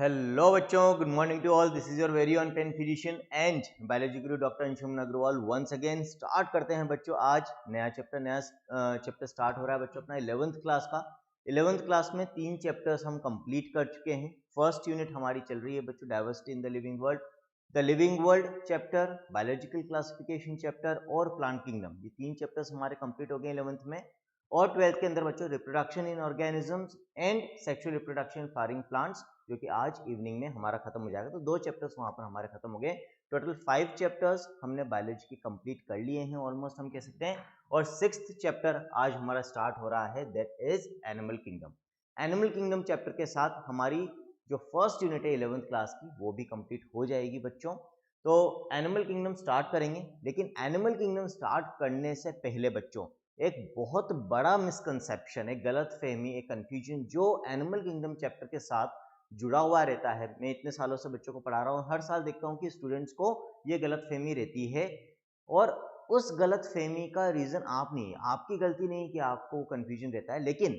Hello बच्चों, good morning to all. This is your very on pen physician and biology guru doctor Anshuman Agarwal. Once again start करते हैं बच्चों। आज नया चैप्टर स्टार्ट हो रहा है बच्चों अपना 11th क्लास का। 11th क्लास में 3 चैप्टर्स हम कंप्लीट कर चुके हैं। फर्स्ट यूनिट हमारी चल रही है बच्चों diversity in the living world, the living world chapter, biological classification chapter और प्लांट किंगडम। ये 3 चैप्टर्स हमारे कंप्लीट हो गए 11th में। और 12th के अंदर बच्चों reproduction in organisms and sexual reproduction in flowering plants, जो कि आज इवनिंग में हमारा खत्म हो जाएगा। तो 2 चैप्टर्स वहां पर हमारे खत्म हो गए। टोटल 5 चैप्टर्स हमने बायोलॉजी की कंप्लीट कर लिए हैं ऑलमोस्ट, हम कह सकते हैं। और 6th चैप्टर आज हमारा स्टार्ट हो रहा है, that is animal kingdom. Animal kingdom chapter के साथ हमारी जो फर्स्ट यूनिट है 11th क्लास की वो भी कंप्लीट हो जाएगी बच्चों। तो एनिमल किंगडम स्टार्ट करेंगे, लेकिन एनिमल किंगडम स्टार्ट करने से पहले बच्चों एक बहुत बड़ा मिसकंसेप्शन, एक गलत फहमी, एक कंफ्यूजन जो एनिमल किंगडम चैप्टर के साथ जुड़ा हुआ रहता है। मैं इतने सालों से बच्चों को पढ़ा रहा हूँ, हर साल देखता हूँ कि स्टूडेंट्स को ये गलत फहमी रहती है। और उस गलत फहमी का रीजन आप नहीं है, आपकी गलती नहीं कि आपको कंफ्यूजन रहता है। लेकिन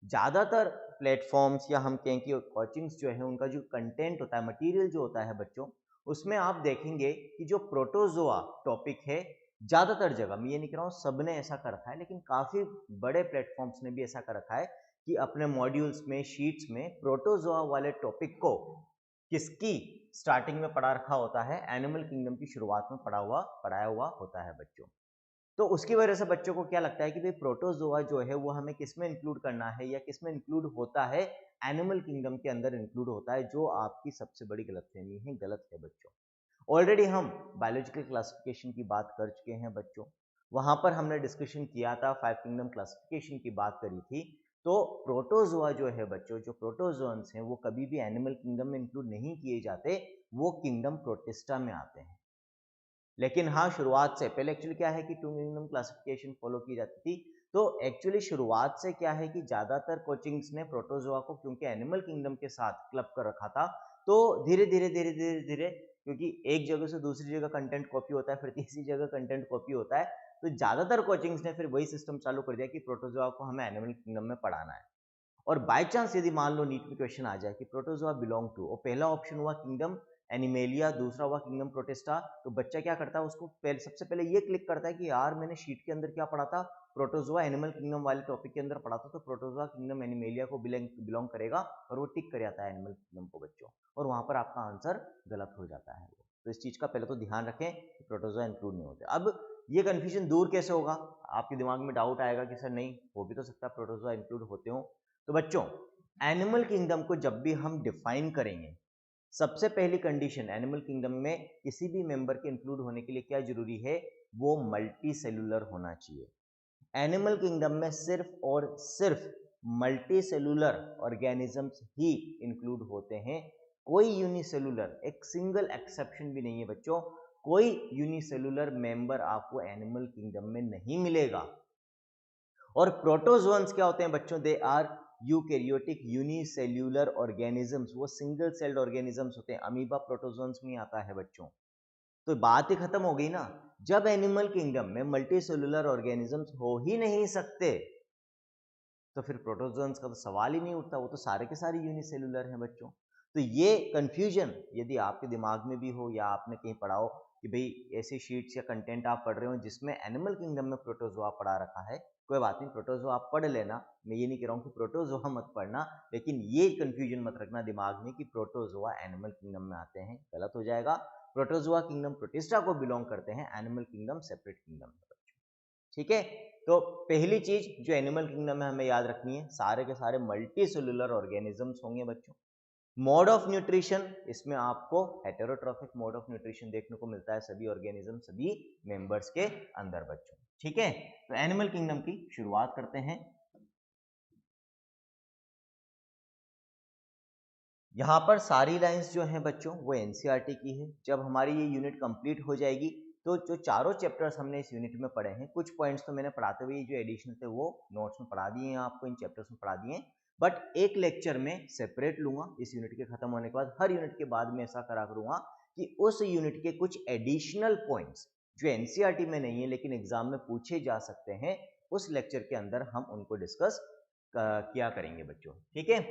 ज्यादातर प्लेटफॉर्म्स या हम कहें कि कोचिंग्स जो है उनका जो कंटेंट होता है, मटेरियल जो होता है बच्चों, उसमें आप देखेंगे कि जो प्रोटोजोआ टॉपिक है, ज्यादातर जगह, मैं ये नहीं कह रहा हूँ सबने ऐसा कर रखा है, लेकिन काफी बड़े प्लेटफॉर्म्स ने भी ऐसा कर रखा है कि अपने मॉड्यूल्स में, शीट्स में प्रोटोजोआ वाले टॉपिक को किसकी स्टार्टिंग में पढ़ा रखा होता है, एनिमल किंगडम की शुरुआत में पढ़ाया हुआ होता है बच्चों। तो उसकी वजह से बच्चों को क्या लगता है कि भाई प्रोटोजोआ जो है वो हमें किस में इंक्लूड करना है या किस में इंक्लूड होता है, एनिमल किंगडम के अंदर इंक्लूड होता है, जो आपकी सबसे बड़ी गलतफहमी है, गलत है बच्चों। ऑलरेडी हम बायोलॉजिकल क्लासिफिकेशन की बात कर चुके हैं बच्चों। वहां पर हमने डिस्कशन किया था, 5 किंगडम क्लासिफिकेशन की बात करी थी। तो प्रोटोजोआ जो है बच्चों, जो प्रोटोजोन्स हैं वो कभी भी एनिमल किंगडम में इंक्लूड नहीं किए जाते, वो किंगडम प्रोटिस्टा में आते हैं। लेकिन हाँ, शुरुआत से पहले एक्चुअली क्या है कि 2 किंगडम क्लासिफिकेशन फॉलो की जाती थी। तो एक्चुअली शुरुआत से क्या है कि ज्यादातर कोचिंग्स ने प्रोटोजोआ को क्योंकि एनिमल किंगडम के साथ क्लब कर रखा था, तो धीरे धीरे क्योंकि एक जगह से दूसरी जगह कंटेंट कॉपी होता है, फिर तीसरी जगह कंटेंट कॉपी होता है, तो ज्यादातर कोचिंग्स ने फिर वही सिस्टम चालू कर दिया कि प्रोटोजोआ को हमें एनिमल किंगडम में पढ़ाना है। और बाय चांस यदि मान लो नीट में क्वेश्चन आ जाए कि प्रोटोजोआ बिलोंग टू, और पहला ऑप्शन हुआ किंगडम एनिमेलिया, दूसरा हुआ किंगडम प्रोटिस्टा, तो बच्चा क्या करता है, उसको सबसे पहले ये क्लिक करता है कि यार मैंने शीट के अंदर क्या पढ़ा था, प्रोटोजोआ एनिमल किंगडम वाले टॉपिक के अंदर पढ़ा था, तो प्रोटोजोआ किंगडम एनिमेलिया को बिलोंग करेगा, और वो टिक कर जाता है एनिमल किंगडम को बच्चों, और वहां पर आपका आंसर गलत हो जाता है। तो इस चीज का पहले तो ध्यान रखें कि प्रोटोजोआ इंक्लूड नहीं होते। अब ये कंफ्यूजन दूर कैसे होगा, आपके दिमाग में डाउट आएगा कि सर नहीं हो भी तो सकता है प्रोटोजोआ इंक्लूड होते हो। तो बच्चों एनिमल किंगडम को जब भी हम डिफाइन करेंगे, सबसे पहली कंडीशन एनिमल किंगडम में किसी भी मेंबर के इंक्लूड होने के लिए क्या जरूरी है, वो मल्टी सेलुलर होना चाहिए। एनिमल किंगडम में सिर्फ और सिर्फ मल्टी सेलुलर ऑर्गेनिजम्स ही इंक्लूड होते हैं। कोई यूनिसेलुलर, एक सिंगल एक्सेप्शन भी नहीं है बच्चों, कोई यूनिसेलुलर मेंबर आपको एनिमल किंगडम में नहीं मिलेगा। और प्रोटोजोन्स क्या होते हैं बच्चों, they are eukaryotic unicellular organisms, वो सिंगल सेल्ड ऑर्गेनिजम्स होते हैं। अमीबा प्रोटोजोन्स में आता है बच्चों। तो बात ही खत्म हो गई ना, जब एनिमल किंगडम में मल्टी सेलुलर ऑर्गेनिजम्स हो ही नहीं सकते, तो फिर प्रोटोजोन्स का तो सवाल ही नहीं उठता, वो तो सारे के सारे यूनिसेलुलर हैं बच्चों। तो ये कंफ्यूजन यदि आपके दिमाग में भी हो या आपने कहीं पढ़ा हो कि भाई ऐसी शीट्स या कंटेंट आप पढ़ रहे हो जिसमें एनिमल किंगडम में प्रोटोजोआ पढ़ा रखा है, कोई बात नहीं, प्रोटोजोआ आप पढ़ लेना। मैं ये नहीं कह रहा हूँ कि प्रोटोजोआ मत पढ़ना, लेकिन ये कंफ्यूजन मत रखना दिमाग में कि प्रोटोजोआ एनिमल किंगडम में आते हैं, गलत हो जाएगा। प्रोटोजोआ किंगडम प्रोटिस्टा को बिलोंग करते हैं, एनिमल किंगडम सेपरेट किंगडम है बच्चों। ठीक है, तो पहली चीज जो एनिमल किंगडम में हमें याद रखनी है, सारे के सारे मल्टी सेलुलर ऑर्गेनिजम्स होंगे बच्चों। मोड ऑफ न्यूट्रिशन, इसमें आपको हेटेरोट्रॉफिक मोड ऑफ न्यूट्रिशन देखने को मिलता है सभी ऑर्गेनिज्म, सभी मेंबर्स के अंदर बच्चों। ठीक है, तो एनिमल किंगडम की शुरुआत करते हैं। यहां पर सारी लाइंस जो हैं बच्चों वो एनसीईआरटी की है। जब हमारी ये यूनिट कंप्लीट हो जाएगी तो जो चारों चैप्टर्स हमने इस यूनिट में पढ़े हैं, कुछ पॉइंट्स तो मैंने पढ़ाते हुए जो एडिशनल थे वो नोट्स में पढ़ा दिए हैं आपको, इन चैप्टर्स में पढ़ा दिए हैं, बट एक लेक्चर में सेपरेट लूंगा इस यूनिट के खत्म होने के बाद। हर यूनिट के बाद में ऐसा करा करूंगा कि उस यूनिट के कुछ एडिशनल पॉइंट्स जो एनसीईआरटी में नहीं है लेकिन एग्जाम में पूछे जा सकते हैं, उस लेक्चर के अंदर हम उनको डिस्कस किया करेंगे बच्चों। ठीक है,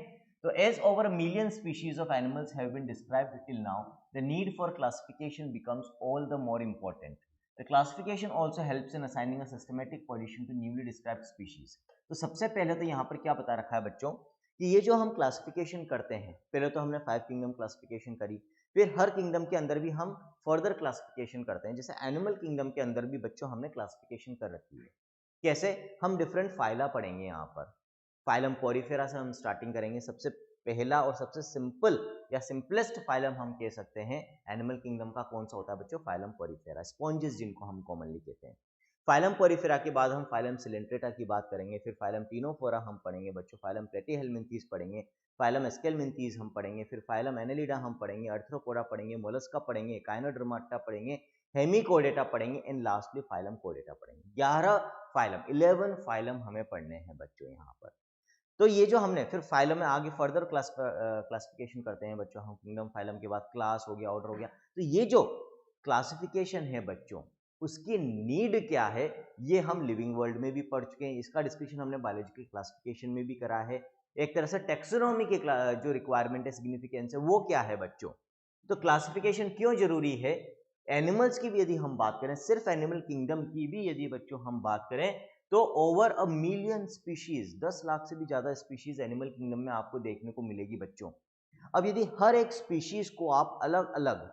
तो as over million species of animals have been described till now, the need for classification becomes all the more important. The classification also helps in assigning a systematic position to newly described species. तो सबसे पहले तो यहाँ पर क्या बता रखा है बच्चों कि ये जो हम क्लासिफिकेशन करते हैं, पहले तो हमने 5 किंगडम क्लासिफिकेशन करी, फिर हर किंगडम के अंदर भी हम फर्दर क्लासिफिकेशन करते हैं. जैसे एनिमल किंगडम के अंदर भी बच्चों हमने क्लासिफिकेशन कर रखी है. कैसे? हम डिफरेंट फाइला पढ़ेंगे. यहाँ पर फाइलम पोरिफेरा से हम स्टार्टिंग करेंगे. सबसे पहला और सबसे सिंपल या सिंपलेस्ट फाइलम हम कह सकते हैं एनिमल किंगडम का कौन सा होता है बच्चों? फाइलम पोरिफेरा, स्पॉन्जेस जिनको हम कॉमनली कहते हैं. फाइलम पोरिफेरा के बाद हम फाइलम सिलेंट्रेटा की बात करेंगे, फिर फाइलम टीनोफोरा हम पढ़ेंगे बच्चों, फाइलम प्लेटीहेल्मिन्थीज पढ़ेंगे, फाइलम एस्केलमिन्थीज हम पढ़ेंगे, फिर फाइलम एनेलिडा हम पढ़ेंगे, अर्थ्रोपोडा पढ़ेंगे, मोलस्का पढ़ेंगे, काइनोडर्माटा पढ़ेंगे, हेमिकोडेटा पढ़ेंगे एंड लास्टली फाइलम कोडेटा पढ़ेंगे. 11 फाइलम, 11 फाइलम हमें पढ़ने हैं बच्चों यहाँ पर. तो ये जो हमने फिर फाइलम में आगे फर्दर क्लासिफिकेशन करते हैं बच्चों हम. किंगडम फाइलम के बाद क्लास हो गया, ऑर्डर हो गया. तो ये जो क्लासिफिकेशन है बच्चों, उसकी नीड क्या है ये हम लिविंग वर्ल्ड में भी पढ़ चुके हैं. इसका डिस्कशन हमने बायोलॉजिकल क्लासिफिकेशन में भी करा है. एक तरह से टेक्सोनॉमी के जो रिक्वायरमेंट है, सिग्निफिकेंस है, वो क्या है बच्चों. तो क्लासिफिकेशन क्यों जरूरी है? एनिमल्स की भी यदि हम बात करें, सिर्फ एनिमल किंगडम की भी यदि बच्चों हम बात करें, तो over a million species, 10 lakh से भी ज्यादा स्पीशीज एनिमल किंगडम में आपको देखने को मिलेगी बच्चों. अब यदि हर एक स्पीशीज को आप अलग अलग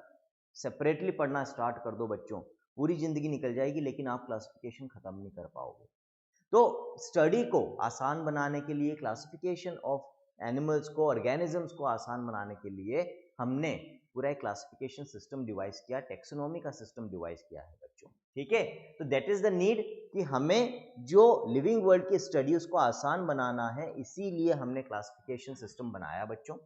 सेपरेटली पढ़ना स्टार्ट कर दो बच्चों, पूरी जिंदगी निकल जाएगी लेकिन आप क्लासिफिकेशन खत्म नहीं कर पाओगे. तो स्टडी को आसान बनाने के लिए, क्लासिफिकेशन ऑफ एनिमल्स को, ऑर्गेनिजम्स को आसान बनाने के लिए हमने पूरा एक क्लासिफिकेशन सिस्टम डिवाइस किया, टेक्सोनॉमी का सिस्टम डिवाइस किया है बच्चों. ठीक है, तो दैट इज द नीड कि हमें जो लिविंग वर्ल्ड की स्टडी उसको आसान बनाना है, इसीलिए हमने क्लासिफिकेशन सिस्टम बनाया बच्चों.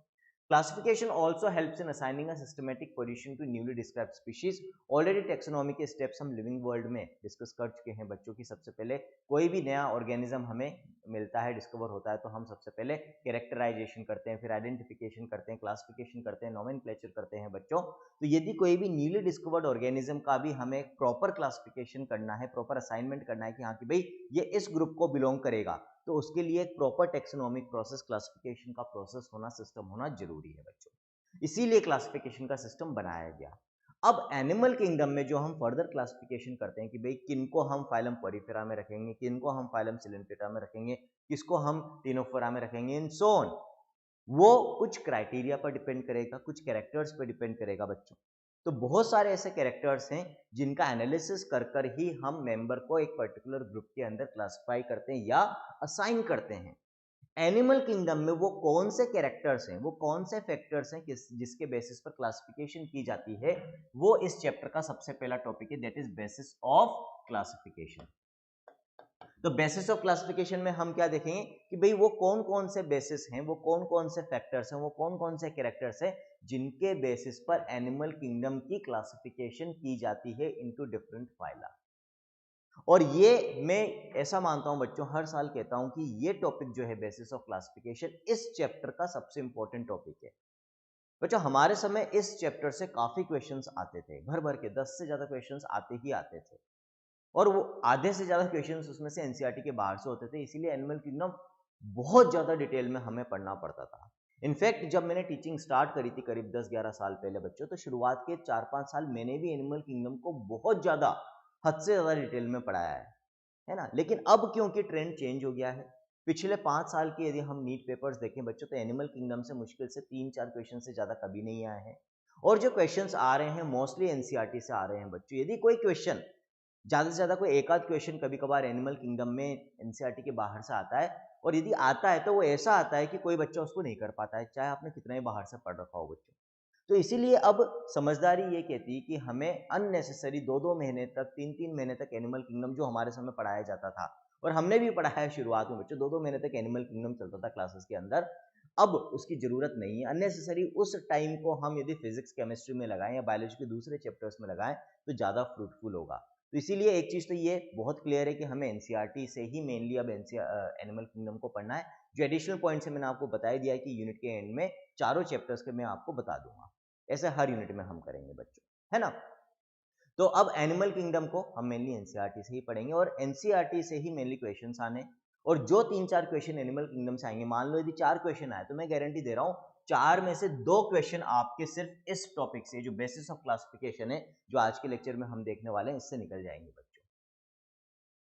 Classification also helps in assigning a systematic position to newly described species. Already taxonomy के steps हम living world में डिस्कस कर चुके हैं बच्चों की. सबसे पहले कोई भी नया ऑर्गेनिज्म हमें मिलता है, डिस्कवर होता है, तो हम सबसे पहले कैरेक्टराइजेशन करते हैं, फिर आइडेंटिफिकेशन करते हैं, क्लासिफिकेशन करते हैं, नोमेनक्लेचर करते हैं बच्चों. तो यदि कोई भी न्यूली डिस्कवर्ड ऑर्गेनिज्म का भी हमें प्रॉपर क्लासिफिकेशन करना है, प्रॉपर असाइनमेंट करना है कि हाँ कि भाई ये इस ग्रुप को बिलोंग करेगा, तो उसके लिए एक प्रॉपर टेक्सोनोमिक प्रोसेस, क्लासिफिकेशन का प्रोसेस होना, सिस्टम होना जरूरी है बच्चों. इसीलिए क्लासिफिकेशन का सिस्टम बनाया गया. अब एनिमल किंगडम में जो हम फर्दर क्लासिफिकेशन करते हैं कि भाई किनको हम फाइलम पोरिफेरा में रखेंगे, किनको हम फाइलम सिलेंट्रेटा में रखेंगे, किसको हम टिनोफोरा में रखेंगे, इन सो ऑन, वो कुछ क्राइटेरिया पर डिपेंड करेगा, कुछ कैरेक्टर्स पर डिपेंड करेगा बच्चों. तो बहुत सारे ऐसे कैरेक्टर्स हैं जिनका एनालिसिस कर कर ही हम मेंबर को एक पर्टिकुलर ग्रुप के अंदर क्लासिफाई करते हैं या असाइन करते हैं. एनिमल किंगडम में वो कौन से कैरेक्टर्स हैं, वो कौन से फैक्टर्स हैं जिसके बेसिस पर क्लासिफिकेशन की जाती है, वो इस चैप्टर का सबसे पहला टॉपिक है, that is basis of classification. तो बेसिस ऑफ क्लासिफिकेशन में हम क्या देखेंगे कि भाई वो कौन कौन से बेसिस हैं, वो कौन कौन से फैक्टर्स हैं, वो कौन कौन से कैरेक्टर्स हैं जिनके बेसिस पर एनिमल किंगडम की क्लासिफिकेशन की जाती है इनटू डिफरेंट फाइला. और ये मैं ऐसा मानता हूं बच्चों, हर साल कहता हूं कि ये टॉपिक जो है बेसिस ऑफ क्लासिफिकेशन इस चैप्टर का सबसे इंपॉर्टेंट टॉपिक है बच्चों. हमारे समय इस चैप्टर से काफी क्वेश्चंस आते थे, भर भर के 10 से ज्यादा क्वेश्चंस आते ही आते थे, और वो आधे से ज्यादा क्वेश्चंस उसमें से एनसीईआरटी के बाहर से होते थे. इसीलिए एनिमल किंगडम बहुत ज्यादा डिटेल में हमें पढ़ना पड़ता था. इनफैक्ट जब मैंने टीचिंग स्टार्ट करी थी करीब 10-11 साल पहले बच्चों, तो शुरुआत के 4-5 साल मैंने भी एनिमल किंगडम को बहुत ज्यादा, हद से ज्यादा डिटेल में पढ़ाया है ना. लेकिन अब क्योंकि ट्रेंड चेंज हो गया है, पिछले 5 साल के यदि हम नीट पेपर्स देखें बच्चों, तो एनिमल किंगडम से मुश्किल से 3-4 क्वेश्चन से ज्यादा कभी नहीं आए हैं. और जो क्वेश्चंस आ रहे हैं मोस्टली एनसीईआरटी से आ रहे हैं बच्चों. यदि कोई क्वेश्चन ज्यादा से ज्यादा कोई एक आध क्वेश्चन कभी कभार एनिमल किंगडम में एनसीईआरटी के बाहर से आता है, और यदि आता है तो वो ऐसा आता है कि कोई बच्चा उसको नहीं कर पाता है, चाहे आपने कितना ही बाहर से पढ़ रखा हो बच्चों. तो इसीलिए अब समझदारी ये कहती है कि हमें अननेसेसरी 2-2 महीने तक, 3-3 महीने तक एनिमल किंगडम जो हमारे समय पढ़ाया जाता था, और हमने भी पढ़ाया है शुरुआत में बच्चों, 2-2 महीने तक एनिमल किंगडम चलता था क्लासेस के अंदर, अब उसकी जरूरत नहीं है. अननेसेसरी उस टाइम को हम यदि फिजिक्स केमिस्ट्री में लगाएं या बायोलॉजी के दूसरे चैप्टर्स में लगाएं तो ज्यादा फ्रूटफुल होगा. तो इसीलिए एक चीज तो ये बहुत क्लियर है कि हमें एनसीईआरटी से ही मेनली अब एनिमल किंगडम को पढ़ना है. जो एडिशनल पॉइंट्स है मैंने आपको बता दिया है कि यूनिट के एंड में चारों चैप्टर्स के मैं आपको बता दूंगा. ऐसे हर यूनिट में हम करेंगे बच्चों, है ना. तो अब एनिमल किंगडम को हम मेनली एनसीईआरटी से ही पढ़ेंगे, और एनसीईआरटी से ही मेनली क्वेश्चंस आने, और जो 3-4 क्वेश्चन एनिमल किंगडम से आएंगे, मान लो यदि 4 क्वेश्चन आए तो मैं गारंटी दे रहा हूँ 4 में से 2 क्वेश्चन आपके सिर्फ इस टॉपिक से, जो बेसिस ऑफ क्लासिफिकेशन है, जो आज के लेक्चर में हम देखने वाले हैं, इससे निकल जाएंगे बच्चों,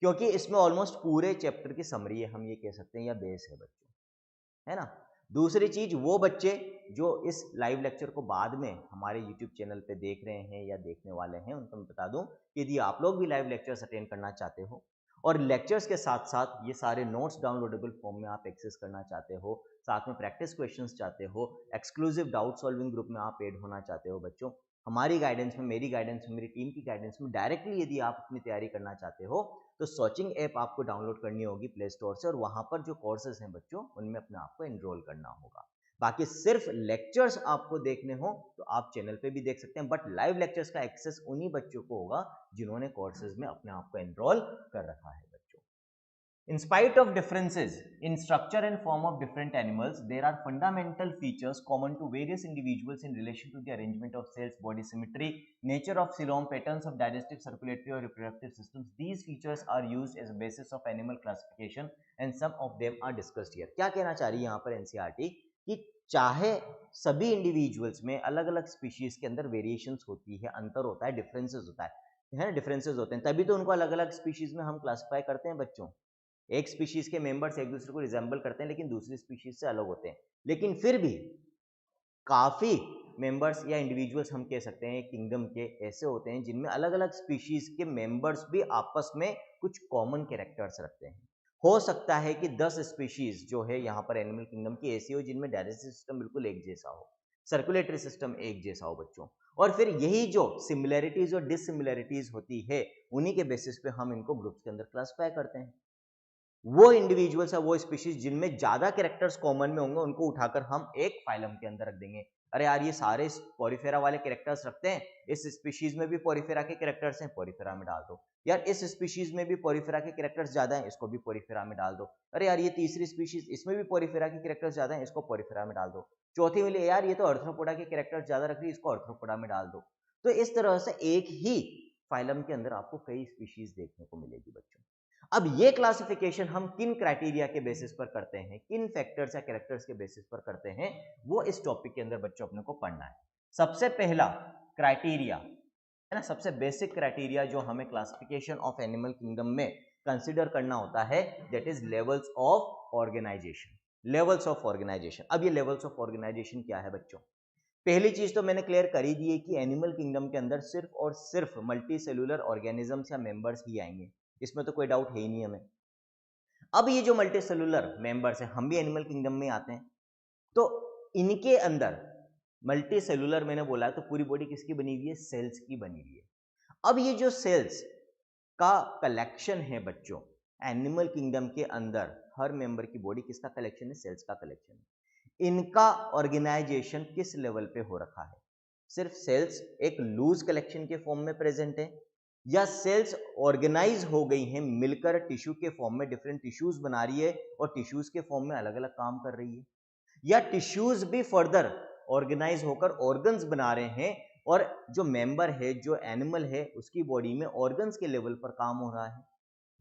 क्योंकि इसमें ऑलमोस्ट पूरे चैप्टर की समरी है, हम ये कह सकते हैं, या बेस है बच्चों, है ना। दूसरी चीज, वो बच्चे जो इस लाइव लेक्चर को बाद में हमारे यूट्यूब चैनल पे देख रहे हैं या देखने वाले हैं, उनको मैं बता दूं कि यदि आप लोग भी लाइव लेक्चर्स अटेंड करना चाहते हो और लेक्चर्स के साथ साथ ये सारे नोट्स डाउनलोडेबल फॉर्म में आप एक्सेस करना चाहते हो, साथ में प्रैक्टिस क्वेश्चंस चाहते हो, एक्सक्लूसिव डाउट सॉल्विंग ग्रुप में आप एड होना चाहते हो बच्चों, हमारी गाइडेंस में, मेरी गाइडेंस में, मेरी टीम की गाइडेंस में डायरेक्टली यदि आप अपनी तैयारी करना चाहते हो, तो सोचिंग ऐप आपको डाउनलोड करनी होगी प्ले स्टोर से, और वहां पर जो कोर्सेज हैं बच्चों, उनमें अपने आप को एनरोल करना होगा। बाकी सिर्फ लेक्चर्स आपको देखने हो तो आप चैनल पे भी देख सकते हैं, बट लाइव लेक्चर्स का एक्सेस उन्हीं बच्चों को होगा जिन्होंने कोर्सेज में अपने आप को एनरोल कर रखा है बच्चों। In spite of differences in structure and form of different animals, there are fundamental features common to various individuals in relation to the arrangement of cells, body symmetry, nature of coelom, patterns of digestive, circulatory or reproductive systems. These features are used as a basis of animal classification and some of them are discussed here. क्या कहना चाह रही है यहाँ पर NCERT कि चाहे सभी इंडिविजुअल्स में अलग अलग स्पीशीज के अंदर वेरिएशंस होती है, अंतर होता है, डिफरेंसेस होता है ना, डिफरेंसेस होते हैं, तभी तो उनको अलग अलग स्पीशीज में हम क्लासिफाई करते हैं बच्चों। एक स्पीशीज के मेंबर्स एक दूसरे को रिजेंबल करते हैं लेकिन दूसरी स्पीशीज से अलग होते हैं, लेकिन फिर भी काफी मेंबर्स या इंडिविजुअल्स हम कह सकते हैं किंगडम के ऐसे होते हैं जिनमें अलग अलग स्पीशीज के मेंबर्स भी आपस में कुछ कॉमन कैरेक्टर्स रखते हैं। हो सकता है कि 10 स्पीशीज जो है यहाँ पर एनिमल किंगडम की ऐसी हो जिनमें डाइजेस्टिव सिस्टम बिल्कुल एक जैसा हो, सर्कुलेटरी सिस्टम एक जैसा हो बच्चों, और फिर यही जो सिमिलैरिटीज और डिससिमिलैरिटीज होती है उन्हीं के बेसिस पे हम इनको ग्रुप्स के अंदर क्लासिफाई करते हैं। वो इंडिविजुअल्स है, वो स्पीशीज जिनमें ज्यादा कैरेक्टर्स कॉमन में होंगे, उनको उठाकर हम एक फाइलम के अंदर रख देंगे। अरे यार, ये सारे पोरिफेरा वाले कैरेक्टर्स रखते हैं, इस स्पीशीज में भी पोरिफेरा के कैरेक्टर्स हैं, पोरिफेरा में डाल दो। यार, इस स्पीशीज में भी पोरिफेरा के कैरेक्टर्स ज्यादा हैं, इसको भी पोरिफेरा में डाल दो। अरे यार, ये तीसरी स्पीशीज, इसमें भी पोरिफेरा के कैरेक्टर्स ज्यादा हैं, इसको पोरिफेरा में डाल दो। चौथी मिली, यार ये तो अर्थ्रोपोडा के कैरेक्टर्स ज्यादा रख रही है, इसको अर्थ्रोपोडा में डाल दो। तो इस तरह से एक ही फाइलम के अंदर आपको कई स्पीशीज देखने को मिलेगी बच्चों। अब ये क्लासिफिकेशन हम किन क्राइटेरिया के बेसिस पर करते हैं, किन फैक्टर्स या कैरेक्टर्स के बेसिस पर करते हैं, वो इस टॉपिक के अंदर बच्चों अपने को पढ़ना है। सबसे पहला क्राइटेरिया है ना, सबसे बेसिक क्राइटेरिया जो हमें क्लासिफिकेशन ऑफ एनिमल किंगडम में कंसिडर करना होता है, that is levels of organisation. Levels of organisation. अब ये लेवल्स ऑफ ऑर्गेनाइजेशन क्या है बच्चों? पहली चीज तो मैंने क्लियर कर ही दी है कि एनिमल किंगडम के अंदर सिर्फ और सिर्फ मल्टी सेलुलर ऑर्गेनिजम्स या मेंबर्स ही आएंगे, इसमें तो कोई डाउट है ही नहीं हमें। अब ये जो मल्टी सेलुलर मेंबर्स हैं, हम भी एनिमल किंगडम में आते हैं, तो इनके अंदर मल्टी सेलुलर मैंने बोला है तो पूरी बॉडी किसकी बनी हुई है? सेल्स की बनी हुई है। अब ये जो सेल्स का कलेक्शन है बच्चों, एनिमल किंगडम के अंदर हर मेंबर की बॉडी किसका कलेक्शन है? सेल्स का कलेक्शन है। इनका ऑर्गेनाइजेशन किस लेवल पे हो रखा है? सिर्फ सेल्स एक लूज कलेक्शन के फॉर्म में प्रेजेंट है, या सेल्स ऑर्गेनाइज हो गई हैं मिलकर टिश्यू के फॉर्म में, डिफरेंट टिश्यूज बना रही है और टिश्यूज के फॉर्म में अलग अलग काम कर रही है, या टिश्यूज भी फर्दर ऑर्गेनाइज होकर ऑर्गन्स बना रहे हैं और जो मेंबर है, जो एनिमल है, उसकी बॉडी में ऑर्गन्स के लेवल पर काम हो रहा है,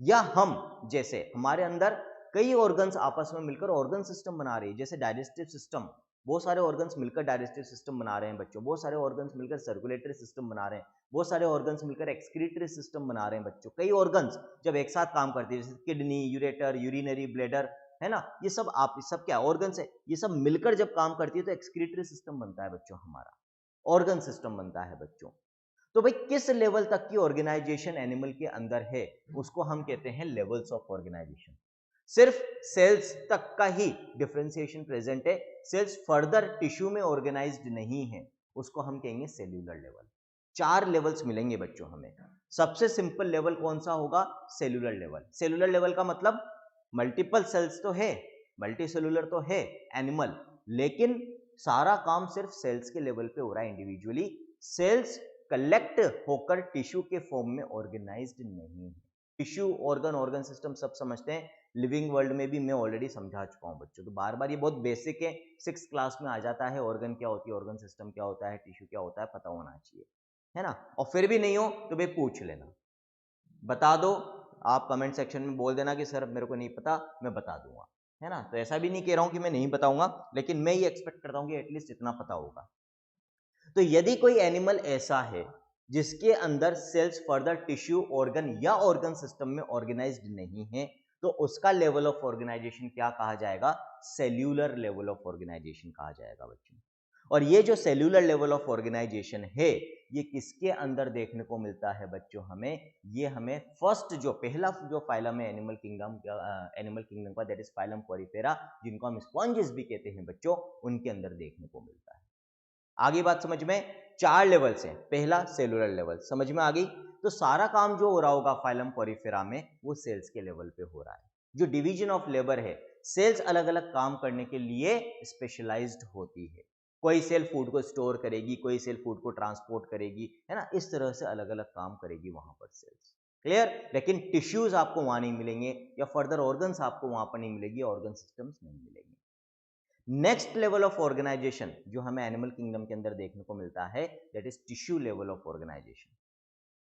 या हम जैसे हमारे अंदर कई ऑर्गन्स आपस में मिलकर ऑर्गन सिस्टम बना रही है, जैसे डाइजेस्टिव सिस्टम, बहुत सारे ऑर्गन्स मिलकर डाइजेस्टिव सिस्टम बना रहे हैं बच्चों, बहुत सारे ऑर्गन्स मिलकर सर्कुलेटरी सिस्टम बना रहे हैं, बहुत सारे ऑर्गन्स मिलकर एक्सक्रीटरी सिस्टम बना रहे हैं बच्चों। कई ऑर्गन्स जब एक साथ काम करते हैं, जैसे किडनी, यूरेटर, यूरिनरी ब्लैडर, है ना, ये सब आप सब क्या ऑर्गन्स है, ये सब मिलकर जब काम करती है तो एक्सक्रीटरी सिस्टम बनता है बच्चों, हमारा ऑर्गन सिस्टम बनता है बच्चों। तो भाई किस लेवल तक की ऑर्गेनाइजेशन एनिमल के अंदर है, उसको हम कहते हैं लेवल्स ऑफ ऑर्गेनाइजेशन। सिर्फ सेल्स तक का ही डिफरेंशिएशन प्रेजेंट है, सेल्स फर्दर टिश्यू में ऑर्गेनाइज्ड नहीं है, उसको हम कहेंगे सेल्यूलर लेवल। 4 लेवल्स मिलेंगे बच्चों हमें। सबसे सिंपल लेवल कौन सा होगा? Cellular level. सेल्यूलर लेवल का मतलब मल्टीपल सेल्स तो है, मल्टी सेल्यूलर तो है एनिमल, लेकिन सारा काम सिर्फ सेल्स के लेवल पे हो रहा है इंडिविजुअली, सेल्स कलेक्ट होकर टिश्यू के फॉर्म में ऑर्गेनाइज्ड नहीं है। टिश्यू, ऑर्गन, ऑर्गन सिस्टम सब समझते हैं, लिविंग वर्ल्ड में भी मैं ऑलरेडी समझा चुका हूं बच्चों, तो बार बार ये बहुत बेसिक है, 6th क्लास में आ जाता है, ऑर्गन क्या होती है, ऑर्गन सिस्टम क्या होता है, टिश्यू क्या होता है, पता होना चाहिए, है ना। और फिर भी नहीं हो तो भाई पूछ लेना, बता दो, आप कमेंट सेक्शन में बोल देना कि सर मेरे को नहीं पता, मैं बता दूंगा, है ना। तो ऐसा भी नहीं कह रहा हूं कि मैं नहीं बताऊंगा, लेकिन मैं ये एक्सपेक्ट करता हूं कि एटलीस्ट इतना पता होगा। तो यदि कोई एनिमल ऐसा है जिसके अंदर सेल्स फर्दर टिश्यू, ऑर्गन या ऑर्गन सिस्टम में ऑर्गेनाइज्ड नहीं है, तो उसका लेवल ऑफ ऑर्गेनाइजेशन क्या कहा जाएगा? सेल्यूलर लेवल ऑफ ऑर्गेनाइजेशन कहा जाएगा बच्चों। और ये जो सेल्यूलर लेवल ऑफ ऑर्गेनाइजेशन है, ये किसके अंदर देखने को मिलता है बच्चों? हमें ये हमें फर्स्ट जो पहला जो फाइलम है एनिमल किंगडम का, दैट इज फाइलम पॉरीफेरा, जिनको हम स्पॉन्जेस भी कहते हैं बच्चों, उनके अंदर देखने को मिलता है। आगे बात समझ में? 4 लेवल से, पहला सेलुलर लेवल समझ में आ गई। तो सारा काम जो हो रहा होगा फाइलम पॉरीफेरा में, वो सेल्स के लेवल पे हो रहा है। जो डिवीजन ऑफ लेबर है, सेल्स अलग अलग काम करने के लिए स्पेशलाइज्ड होती है। कोई सेल फूड को स्टोर करेगी, कोई सेल फूड को ट्रांसपोर्ट करेगी, है ना। इस तरह से अलग अलग काम करेगी वहां पर सेल्स। क्लियर? लेकिन टिश्यूज आपको वहां नहीं मिलेंगे, या फर्दर ऑर्गन्स आपको वहां पर नहीं मिलेगी, ऑर्गन सिस्टम्स नहीं मिलेंगे। नेक्स्ट लेवल ऑफ ऑर्गेनाइजेशन जो हमें एनिमल किंगडम के अंदर देखने को मिलता है, that is tissue level of organisation.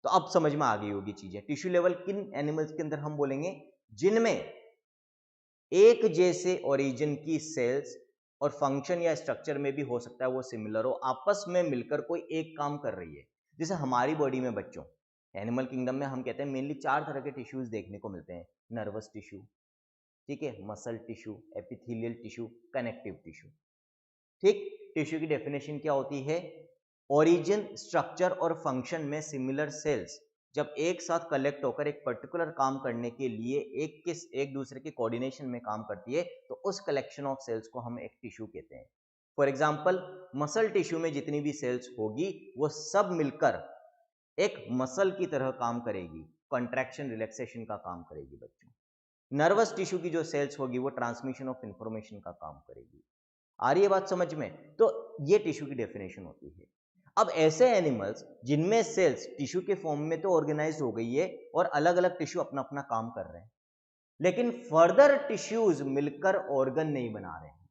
तो अब समझ में आ गई होगी चीजें। टिश्यू लेवल किन एनिमल्स के अंदर हम बोलेंगे? जिनमें एक जैसे ओरिजिन की सेल्स और फंक्शन या स्ट्रक्चर में भी हो सकता है वो सिमिलर हो, आपस में मिलकर कोई एक काम कर रही है। जैसे हमारी बॉडी में बच्चों, एनिमल किंगडम में हम कहते हैं मेनली 4 तरह के टिश्यूज देखने को मिलते हैं। नर्वस टिश्यू, ठीक है, muscle tissue, epithelial tissue, connective tissue. ठीक, टिश्यू की डेफिनेशन क्या होती है? ओरिजिन, स्ट्रक्चर और फंक्शन में सिमिलर सेल्स जब एक साथ कलेक्ट होकर एक पर्टिकुलर काम करने के लिए एक दूसरे के कोऑर्डिनेशन में काम करती है, तो उस कलेक्शन ऑफ सेल्स को हम एक टिश्यू कहते हैं। फॉर एग्जांपल, मसल टिश्यू में जितनी भी सेल्स होगी वो सब मिलकर एक मसल की तरह काम करेगी, कंट्रैक्शन रिलैक्सेशन का काम करेगी बच्चों। नर्वस टिश्यू की जो सेल्स होगी वो ट्रांसमिशन ऑफ इंफॉर्मेशन का काम करेगी। आ रही है बात समझ में? तो ये टिश्यू की डेफिनेशन होती है। अब ऐसे एनिमल्स जिनमें सेल्स टिश्यू के फॉर्म में तो ऑर्गेनाइज हो गई है और अलग अलग टिश्यू अपना अपना काम कर रहे हैं, लेकिन फर्दर टिश्यूज मिलकर ऑर्गन नहीं बना रहे हैं।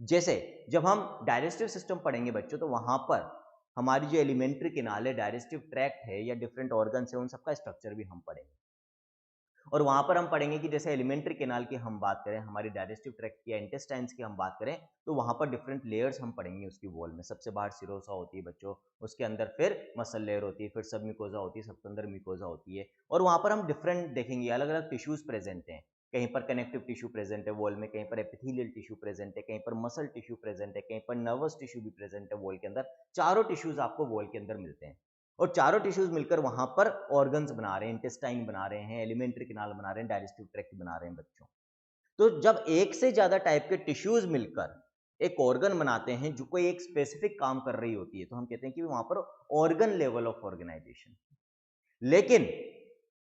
जैसे जब हम डाइजेस्टिव सिस्टम पढ़ेंगे बच्चों, तो वहां पर हमारी जो एलिमेंट्री केनाल है, डाइजेस्टिव ट्रैक्ट है, या डिफरेंट ऑर्गन है, उन सबका स्ट्रक्चर भी हम पढ़ेंगे। और वहां पर हम पढ़ेंगे कि जैसे एलिमेंट्री केनाल की हम बात करें, हमारी डाइजेस्टिव ट्रैक्ट की, इंटेस्टाइन्स की हम बात करें, तो वहां पर डिफरेंट लेयर्स हम पढ़ेंगे उसकी वॉल में। सबसे बाहर सिरोसा होती है बच्चों, उसके अंदर फिर मसल लेयर होती है, फिर सब मिकोजा होती है, सबके अंदर मिकोजा होती है। और वहां पर हम डिफरेंट देखेंगे, अलग अलग टिश्यूज प्रेजेंट हैं। कहीं पर कनेक्टिव टिश्यू प्रेजेंट है वॉल में, कहीं पर एपिथेलियल टिश्यू प्रेजेंट है, कहीं पर मसल टिश्यू प्रेजेंट है, कहीं पर नर्वस टिश्यू भी प्रेजेंट है वॉल के अंदर। चारों टिश्यूज आपको वॉल के अंदर मिलते हैं, और चारों टिश्यूज मिलकर वहां पर ऑर्गन्स बना रहे हैं, इंटेस्टाइन बना रहे हैं, एलिमेंट्री केनाल बना रहे हैं, डाइजेस्टिव ट्रैक्ट बना रहे हैं बच्चों। तो जब एक से ज्यादा टाइप के टिश्यूज मिलकर एक ऑर्गन बनाते हैं जो कोई एक स्पेसिफिक काम कर रही होती है, तो हम कहते हैं कि वहां पर ऑर्गन लेवल ऑफ ऑर्गेनाइजेशन। लेकिन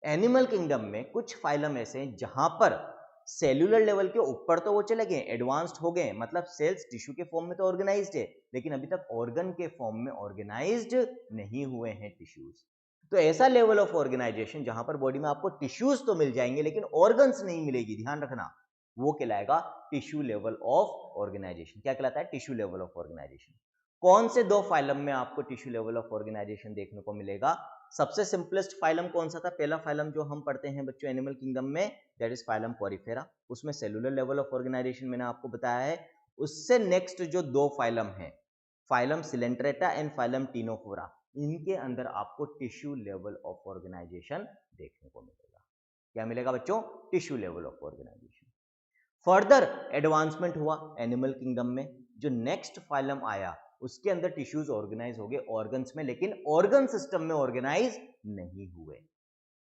एनिमल किंगडम में कुछ फाइलम ऐसे हैं जहां पर सेल्यूलर लेवल के ऊपर तो वो चले गए, एडवांस्ड हो गए, मतलब सेल्स टिश्यू के फॉर्म में तो ऑर्गेनाइज्ड है, लेकिन अभी तक ऑर्गन के फॉर्म में ऑर्गेनाइज्ड नहीं हुए हैं टिश्यूज। तो ऐसा लेवल ऑफ ऑर्गेनाइजेशन जहां पर बॉडी में आपको टिश्यूज तो मिल जाएंगे लेकिन ऑर्गन्स नहीं मिलेगी, ध्यान रखना, वो कहलाएगा टिश्यू लेवल ऑफ ऑर्गेनाइजेशन। क्या कहलाता है? Tissue level of organisation. कौन से 2 फाइलम में आपको टिश्यू लेवल ऑफ ऑर्गेनाइजेशन देखने को मिलेगा? सबसे सिंपलेस्ट फाइलम कौन सा था? पहला फाइलम जो हम पढ़ते हैं बच्चों एनिमल किंगडम में, दैट इज फाइलम पॉरीफेरा। उसमें सेलुलर लेवल ऑफ ऑर्गेनाइजेशन मैंने आपको बताया है। उससे नेक्स्ट जो 2 फाइलम है, phylum Coelenterata and phylum Ctenophora, इनके अंदर आपको टिश्यू लेवल ऑफ ऑर्गेनाइजेशन देखने को मिलेगा। क्या मिलेगा बच्चों? Tissue level of organisation. Further advancement हुआ एनिमल किंगडम में, जो नेक्स्ट फाइलम आया उसके अंदर टिश्यूज ऑर्गेनाइज हो गए ऑर्गन्स में, लेकिन ऑर्गन सिस्टम में ऑर्गेनाइज नहीं हुए।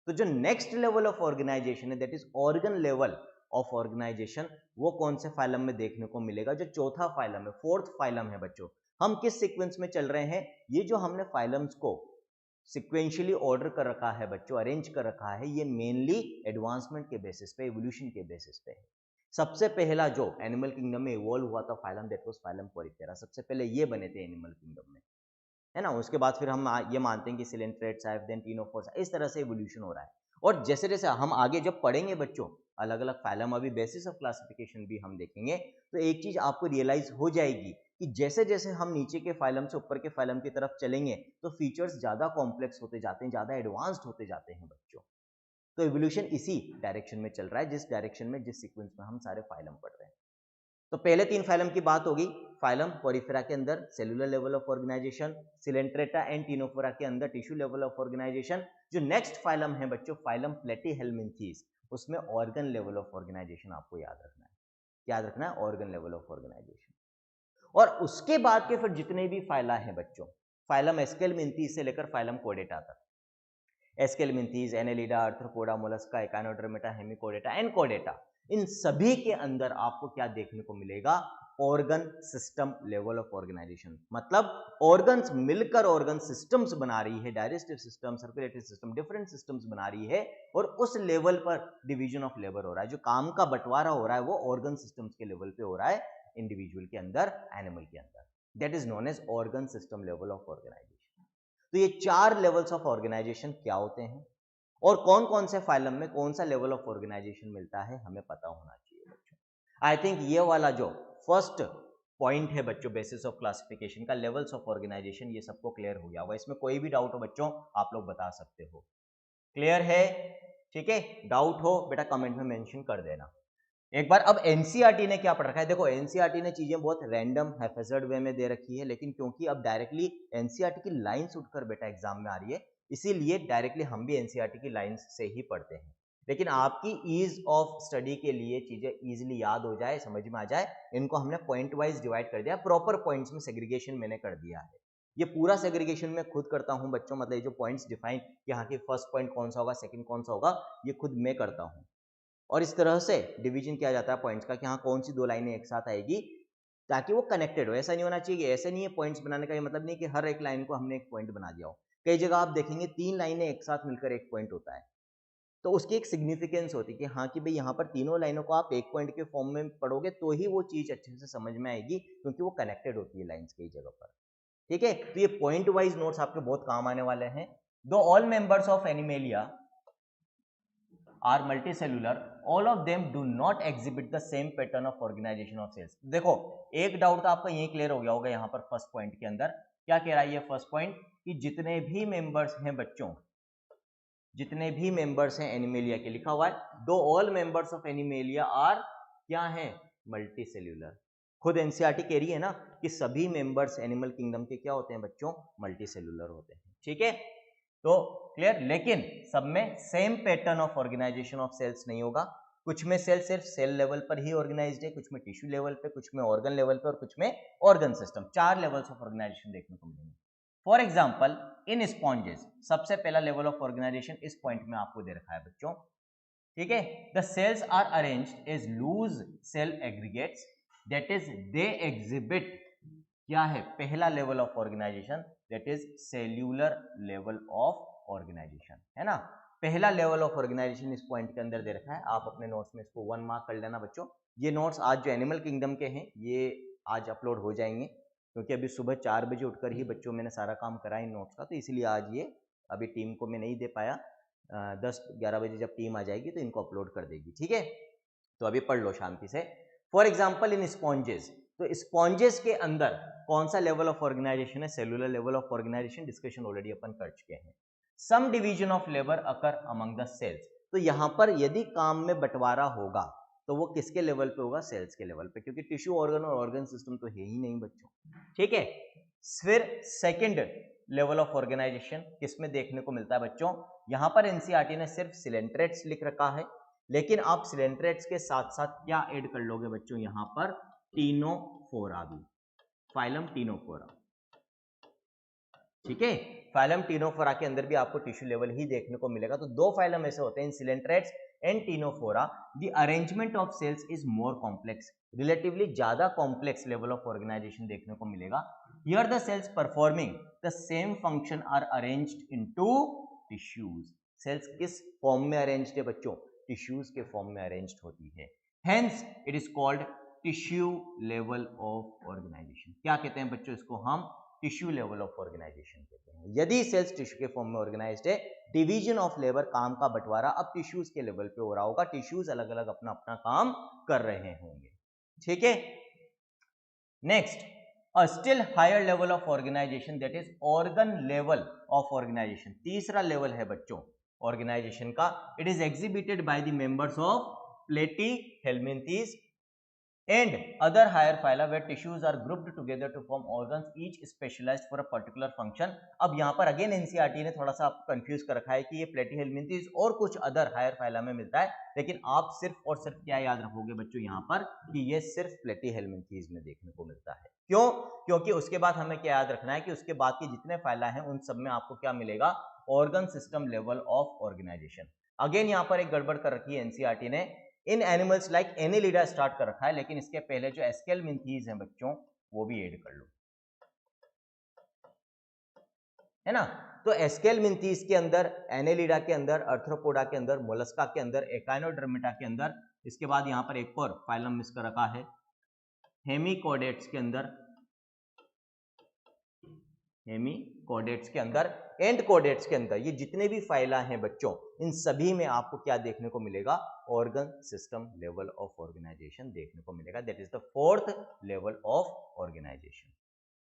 तो जो नेक्स्ट लेवल ऑफ ऑर्गेनाइजेशन है, that is organ level of organisation, वो कौन से फाइलम में देखने को मिलेगा? जो चौथा फाइलम है, 4th फाइलम है बच्चों। हम किस सीक्वेंस में चल रहे हैं? ये जो हमने फाइलम्स को सिक्वेंशियली ऑर्डर कर रखा है बच्चों, अरेंज कर रखा है, ये मेनली एडवांसमेंट के बेसिस पे, एवोल्यूशन के बेसिस पे है। सबसे पहला जो एनिमल किंगडम में इवॉल्व हुआ था phylum, that was phylum Porifera. सबसे पहले ये बने थे एनिमल किंगडम में, है ना। उसके बाद फिर हम ये मानते हैं कि सिलेंट्रेट्स, देन टिनोफोर्स, इस तरह से इवोल्यूशन हो रहा है। और जैसे जैसे हम आगे जब पढ़ेंगे बच्चों अलग अलग फाइलम, अभी बेसिस ऑफ क्लासिफिकेशन भी हम देखेंगे, तो एक चीज आपको रियलाइज हो जाएगी कि जैसे जैसे हम नीचे के फाइलम से ऊपर के फाइलम की तरफ चलेंगे, तो फीचर्स ज्यादा कॉम्प्लेक्स होते जाते हैं, ज्यादा एडवांस्ड होते जाते हैं बच्चों। तो इवोल्यूशन इसी डायरेक्शन में चल रहा है, जिस डायरेक्शन में, जिस सीक्वेंस में हम सारे फाइलम पढ़ रहे हैं। तो पहले 3 फाइलम की बात होगी। फाइलम पोरिफेरा के अंदर cellular level of organisation, Coelenterata and Ctenophora के अंदर टिश्यू लेवल ऑफ ऑर्गेनाइजेशन। जो नेक्स्ट फाइलम है बच्चों, फाइलम प्लेटीहेल्मिन्थीज, उसमें ऑर्गन लेवल ऑफ ऑर्गेनाइजेशन आपको याद रखना है। याद रखना है ऑर्गन लेवल ऑफ ऑर्गेनाइजेशन। और उसके बाद के फिर जितने भी फाइला हैं बच्चों, फाइलम एस्केलमिन्थीज से लेकर फाइलम कोडेटा तक, Aschelminthes, Annelida, Arthropoda, Mollusca, Echinodermata, Hemichordata and कोडेटा, इन सभी के अंदर आपको क्या देखने को मिलेगा? Organ system level of organization. मतलब ऑर्गन्स मिलकर ऑर्गन सिस्टम्स बना रही है, digestive system, circulatory system, different systems बना रही है, और उस लेवल पर डिवीजन ऑफ लेबर हो रहा है। जो काम का बंटवारा हो रहा है वो ऑर्गन सिस्टम्स के लेवल पे हो रहा है, इंडिविजुअल के अंदर, एनिमल के अंदर। That is known as organ system level of organisation. तो ये 4 लेवल्स ऑफ ऑर्गेनाइजेशन क्या होते हैं और कौन कौन से फाइलम में कौन सा लेवल ऑफ ऑर्गेनाइजेशन मिलता है, हमें पता होना चाहिए बच्चों। आई थिंक ये वाला जो फर्स्ट पॉइंट है बच्चों, बेसिस ऑफ क्लासिफिकेशन का, लेवल्स ऑफ ऑर्गेनाइजेशन, ये सबको क्लियर हो गया होगा। इसमें कोई भी डाउट हो बच्चों, आप लोग बता सकते हो। क्लियर है? ठीक है, डाउट हो बेटा कमेंट में मेंशन कर देना। एक बार अब एनसीईआरटी ने क्या पढ़ रखा है, देखो एनसीईआरटी ने चीजें बहुत रैंडम हैफेजर्ड वे में दे रखी है, लेकिन क्योंकि अब डायरेक्टली एनसीईआरटी की लाइंस उठकर बेटा एग्जाम में आ रही है, इसीलिए डायरेक्टली हम भी एनसीईआरटी की लाइंस से ही पढ़ते हैं। लेकिन आपकी ईज ऑफ स्टडी के लिए चीजें इजीली याद हो जाए, समझ में आ जाए, इनको हमने पॉइंट वाइज डिवाइड कर दिया, प्रॉपर पॉइंट्स में सेग्रीगेशन मैंने कर दिया है। ये पूरा सेग्रीगेशन मैं खुद करता हूं बच्चों, मतलब ये जो पॉइंट्स डिफाइन कि हाँ की फर्स्ट पॉइंट कौन सा होगा, सेकंड कौन सा होगा, ये खुद मैं करता हूं। और इस तरह से डिवीजन किया जाता है पॉइंट्स का कि हाँ कौन सी 2 लाइनें एक साथ आएगी, ताकि वो कनेक्टेड हो। ऐसा नहीं होना चाहिए, ऐसे नहीं है पॉइंट्स बनाने का ये मतलब नहीं कि हर एक लाइन को हमने एक पॉइंट बना दिया हो। कई जगह आप देखेंगे 3 लाइनें एक साथ मिलकर एक पॉइंट होता है, तो उसकी एक सिग्निफिकेंस होती है कि हाँ कि भाई यहाँ पर तीनों लाइनों को आप एक पॉइंट के फॉर्म में पढ़ोगे तो ही वो चीज अच्छे से समझ में आएगी, क्योंकि वो कनेक्टेड होती है लाइन्स कई जगह पर। ठीक है, तो ये पॉइंट वाइज नोट्स आपके बहुत काम आने वाले हैं। दो all members of animalia are multicellular, all of them do not exhibit the same pattern of organization of cells। देखो एक डाउट तो आपका यही क्लियर हो गया होगा यहाँ पर फर्स्ट पॉइंट के अंदर। क्या कह रहा है ये फर्स्ट पॉइंट, कि जितने भी मेंबर्स हैं बच्चों, जितने भी मेंबर्स हैं एनिमेलिया के, लिखा हुआ है though all members of Animalia are क्या है, मल्टीसेल्यूलर। खुद एनसीईआरटी कह रही है ना कि सभी मेंबर्स एनिमल किंगडम के क्या होते हैं बच्चों, मल्टीसेल्यूलर होते हैं। ठीक है, तो क्लियर, लेकिन सब में same pattern of organisation of cells नहीं होगा। कुछ में सेल सिर्फ सेल लेवल पर ही ऑर्गेनाइज्ड है, कुछ में टिश्यू लेवल पे, कुछ में ऑर्गन लेवल पे और कुछ में organ system. 4 levels of organisation देखने को मिलेंगे। फॉर एग्जाम्पल इन स्पॉन्जेस, सबसे पहला लेवल ऑफ ऑर्गेनाइजेशन इस पॉइंट में आपको दे रखा है बच्चों। ठीक है, the cells are arranged as loose cell aggregates, that is they exhibit, क्या है पहला level of organisation, that is cellular level of organisation, है ना। पहला लेवल ऑफ ऑर्गेनाइजेशन इस पॉइंट के अंदर दे रखा है। आप अपने नोट्स में इसको 1 मार्क कर लेना बच्चों। ये नोट्स आज जो एनिमल किंगडम के हैं ये आज अपलोड हो जाएंगे, क्योंकि अभी सुबह 4 बजे उठकर ही बच्चों मैंने सारा काम करा इन नोट्स का, तो इसलिए आज ये अभी टीम को मैं नहीं दे पाया। 10-11 बजे जब टीम आ जाएगी तो इनको अपलोड कर देगी। ठीक है, तो अभी पढ़ लो शांति से। फॉर एग्जाम्पल इन स्पॉन्जेस, तो स्पॉन्जेस के अंदर कौन सा लेवल ऑफ ऑर्गेनाइजेशन है, cellular level of organization, discussion already अपन कर चुके हैं। Some division of labour occur among the cells, तो यहां पर यदि काम में बंटवारा होगा तो वो किसके लेवल पे होगा, सेल्स के लेवल पे, क्योंकि टिश्यू ऑर्गन और ऑर्गन सिस्टम तो है ही नहीं बच्चों। ठीक है, फिर सेकेंड लेवल ऑफ ऑर्गेनाइजेशन किसमें देखने को मिलता है बच्चों, यहां पर एनसीईआरटी ने सिर्फ सिलेंट्रेट्स लिख रखा है, लेकिन आप सिलेंट्रेट्स के साथ साथ क्या ऐड कर लोगे बच्चों, यहां पर टीनोफोरा भी, फाइलम टीनोफोरा। ठीक है, फाइलम टीनोफोरा के अंदर भी आपको टिश्यू लेवल ही देखने को मिलेगा। तो 2 फाइलम ऐसे होते हैं, Coelenterates and Ctenophora. The arrangement of cells is more complex, relatively ज्यादा कॉम्प्लेक्स लेवल ऑफ ऑर्गेनाइजेशन देखने को मिलेगा। Here the cells performing the same function are arranged into tissues. Cells किस फॉर्म में अरेंज्ड है बच्चों, टिश्यूज के फॉर्म में अरेंज्ड होती है। Hence it is called tissue level of organisation. क्या कहते हैं बच्चों इसको, हम टिश्यू लेवल ऑफ ऑर्गेनाइजेशन कहते हैं। यदि सेल्स टिश्यू के फॉर्म में ऑर्गेनाइज्ड है, डिवीजन ऑफ लेबर, काम का बंटवारा अब टिश्यूज के लेवल पे हो रहा होगा, टिश्यूज अलग अलग अपना अपना काम कर रहे होंगे। ठीक है, next a still higher level of organisation, that is organ level of organisation. तीसरा लेवल है बच्चों ऑर्गेनाइजेशन का। It is exhibited by the members of Platyhelminthes and other higher phyla where tissues are grouped together to form organs each specialized for a particular function। अब यहाँ पर again NCERT ने थोड़ा सा आपको कंफ्यूज कर रखा है कि ये प्लेटीहेल्मिन्थीज और कुछ अदर हायर फाइला में मिलता है, लेकिन आप सिर्फ और सिर्फ क्या याद रखोगे बच्चों यहाँ पर कि ये सिर्फ प्लेटीहेल्मिन्थीज में देखने को मिलता है। क्यों? क्योंकि उसके बाद हमें क्या याद रखना है कि उसके बाद के जितने फाइला हैं उन सब में आपको क्या मिलेगा, organ system level of organisation. Again यहाँ पर एक गड़बड़ कर रखी है एनसीईआरटी ने, in animals like Annelida start कर रखा है, लेकिन इसके पहले जो एस्केलमिन्थीज हैं बच्चों वो भी ऐड कर लो, है ना। तो एस्केलमिन्थीज के अंदर, एनिलिडा के अंदर, आर्थ्रोपोडा के अंदर, मोलस्का के अंदर, एकाइनोडर्मेटा के अंदर, इसके बाद यहां पर एक और फाइलम मिस कर रखा है हेमिकोडेट्स के अंदर, हेमिकोडेट्स के अंदर, एंडकोडेट्स के अंदर, ये जितने भी फाइला हैं बच्चों इन सभी में आपको क्या देखने को मिलेगा, organ system level of organisation देखने को मिलेगा। That is the fourth level of organisation.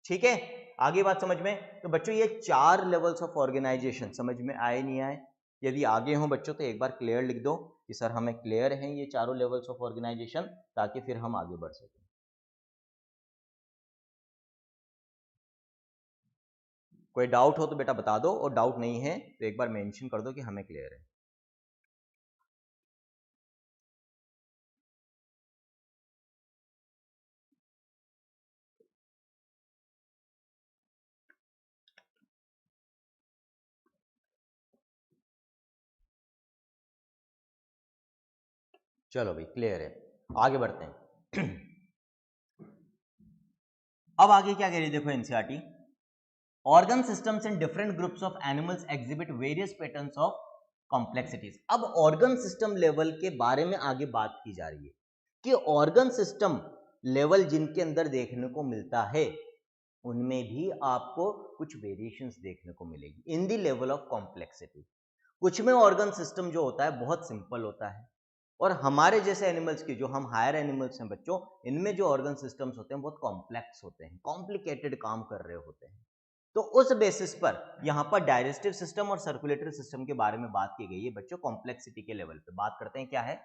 ठीक है, आगे बात समझ में। तो बच्चों ये 4 लेवल्स ऑफ ऑर्गेनाइजेशन समझ में आए नहीं आए? यदि आगे हो बच्चों तो एक बार क्लियर लिख दो कि सर हमें क्लियर है ये चारों लेवल्स ऑफ ऑर्गेनाइजेशन, ताकि फिर हम आगे बढ़ सकें। कोई डाउट हो तो बेटा बता दो, और डाउट नहीं है तो एक बार मेंशन कर दो कि हमें क्लियर है। चलो भाई क्लियर है, आगे बढ़ते हैं। अब आगे क्या कह रही है देखो NCERT, organ systems in different groups of animals exhibit various patterns of complexities. अब ऑर्गन सिस्टम लेवल के बारे में आगे बात की जा रही है कि ऑर्गन सिस्टम लेवल जिनके अंदर देखने को मिलता है उनमें भी आपको कुछ वेरिएशंस देखने को मिलेगी in the level of complexity. कुछ में ऑर्गन सिस्टम जो होता है बहुत सिंपल होता है, और हमारे जैसे एनिमल्स की, जो हम हायर एनिमल्स हैं बच्चों, इनमें जो ऑर्गन सिस्टम्स होते हैं बहुत कॉम्प्लेक्स होते हैं, कॉम्प्लिकेटेड काम कर रहे होते हैं। तो उस बेसिस पर यहाँ पर डाइजेस्टिव सिस्टम और सर्कुलेटरी सिस्टम के बारे में बात की गई है बच्चों। कॉम्प्लेक्सिटी के लेवल पे बात करते हैं क्या है।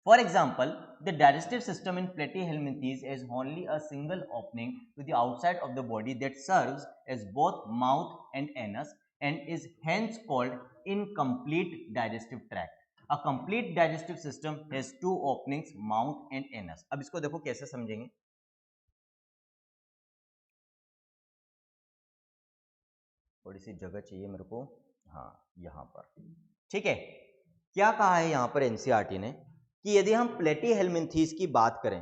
For example, the digestive system in Platyhelminthes is only a single opening to the outside of the body that serves as both mouth and anus and is hence called incomplete digestive tract. A complete digestive system has 2 openings, mouth and anus. अब इसको देखो कैसे समझेंगे। थोड़ी सी जगह चाहिए मेरे को, हाँ यहाँ पर, ठीक है। क्या कहा है यहाँ पर एनसीईआरटी ने कि यदि हम प्लेटीहेल्मिन्थीज की बात करें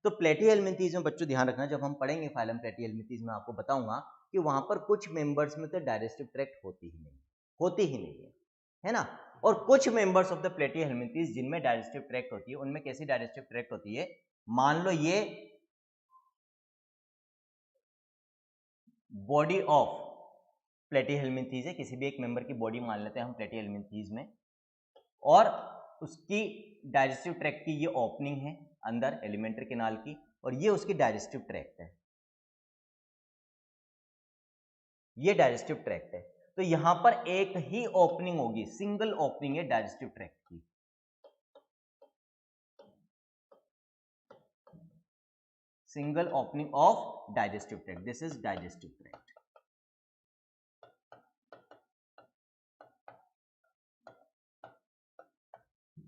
तो प्लेटीहेल्मिन्थीज में बच्चों ध्यान रखना, जब हम पढ़ेंगे फाइलम प्लेटीहेल्मिन्थीज में आपको बताऊंगा कि वहां पर कुछ मेंबर्स में तो डाइजेस्टिव ट्रैक्ट होती ही नहीं है ना। और कुछ मेंबर्स ऑफ द प्लेटीहेल्मिन्थीज जिनमें डाइजेस्टिव ट्रैक्ट होती है, उनमें कैसी डाइजेस्टिव ट्रैक्ट होती है, मान लो ये बॉडी ऑफ प्लेटीहेल्मिन्थीज है, किसी भी एक मेंबर की बॉडी मान लेते हैं हम प्लेटीहेल्मिन्थीज में, और उसकी डाइजेस्टिव ट्रैक्ट की ये ओपनिंग है अंदर एलिमेंट्री कैनाल की, और ये उसकी डाइजेस्टिव ट्रैक्ट है, ये डाइजेस्टिव ट्रैक्ट है। तो यहां पर एक ही ओपनिंग होगी, सिंगल ओपनिंग है डाइजेस्टिव ट्रैक्ट की, single opening of digestive tract, this is digestive tract.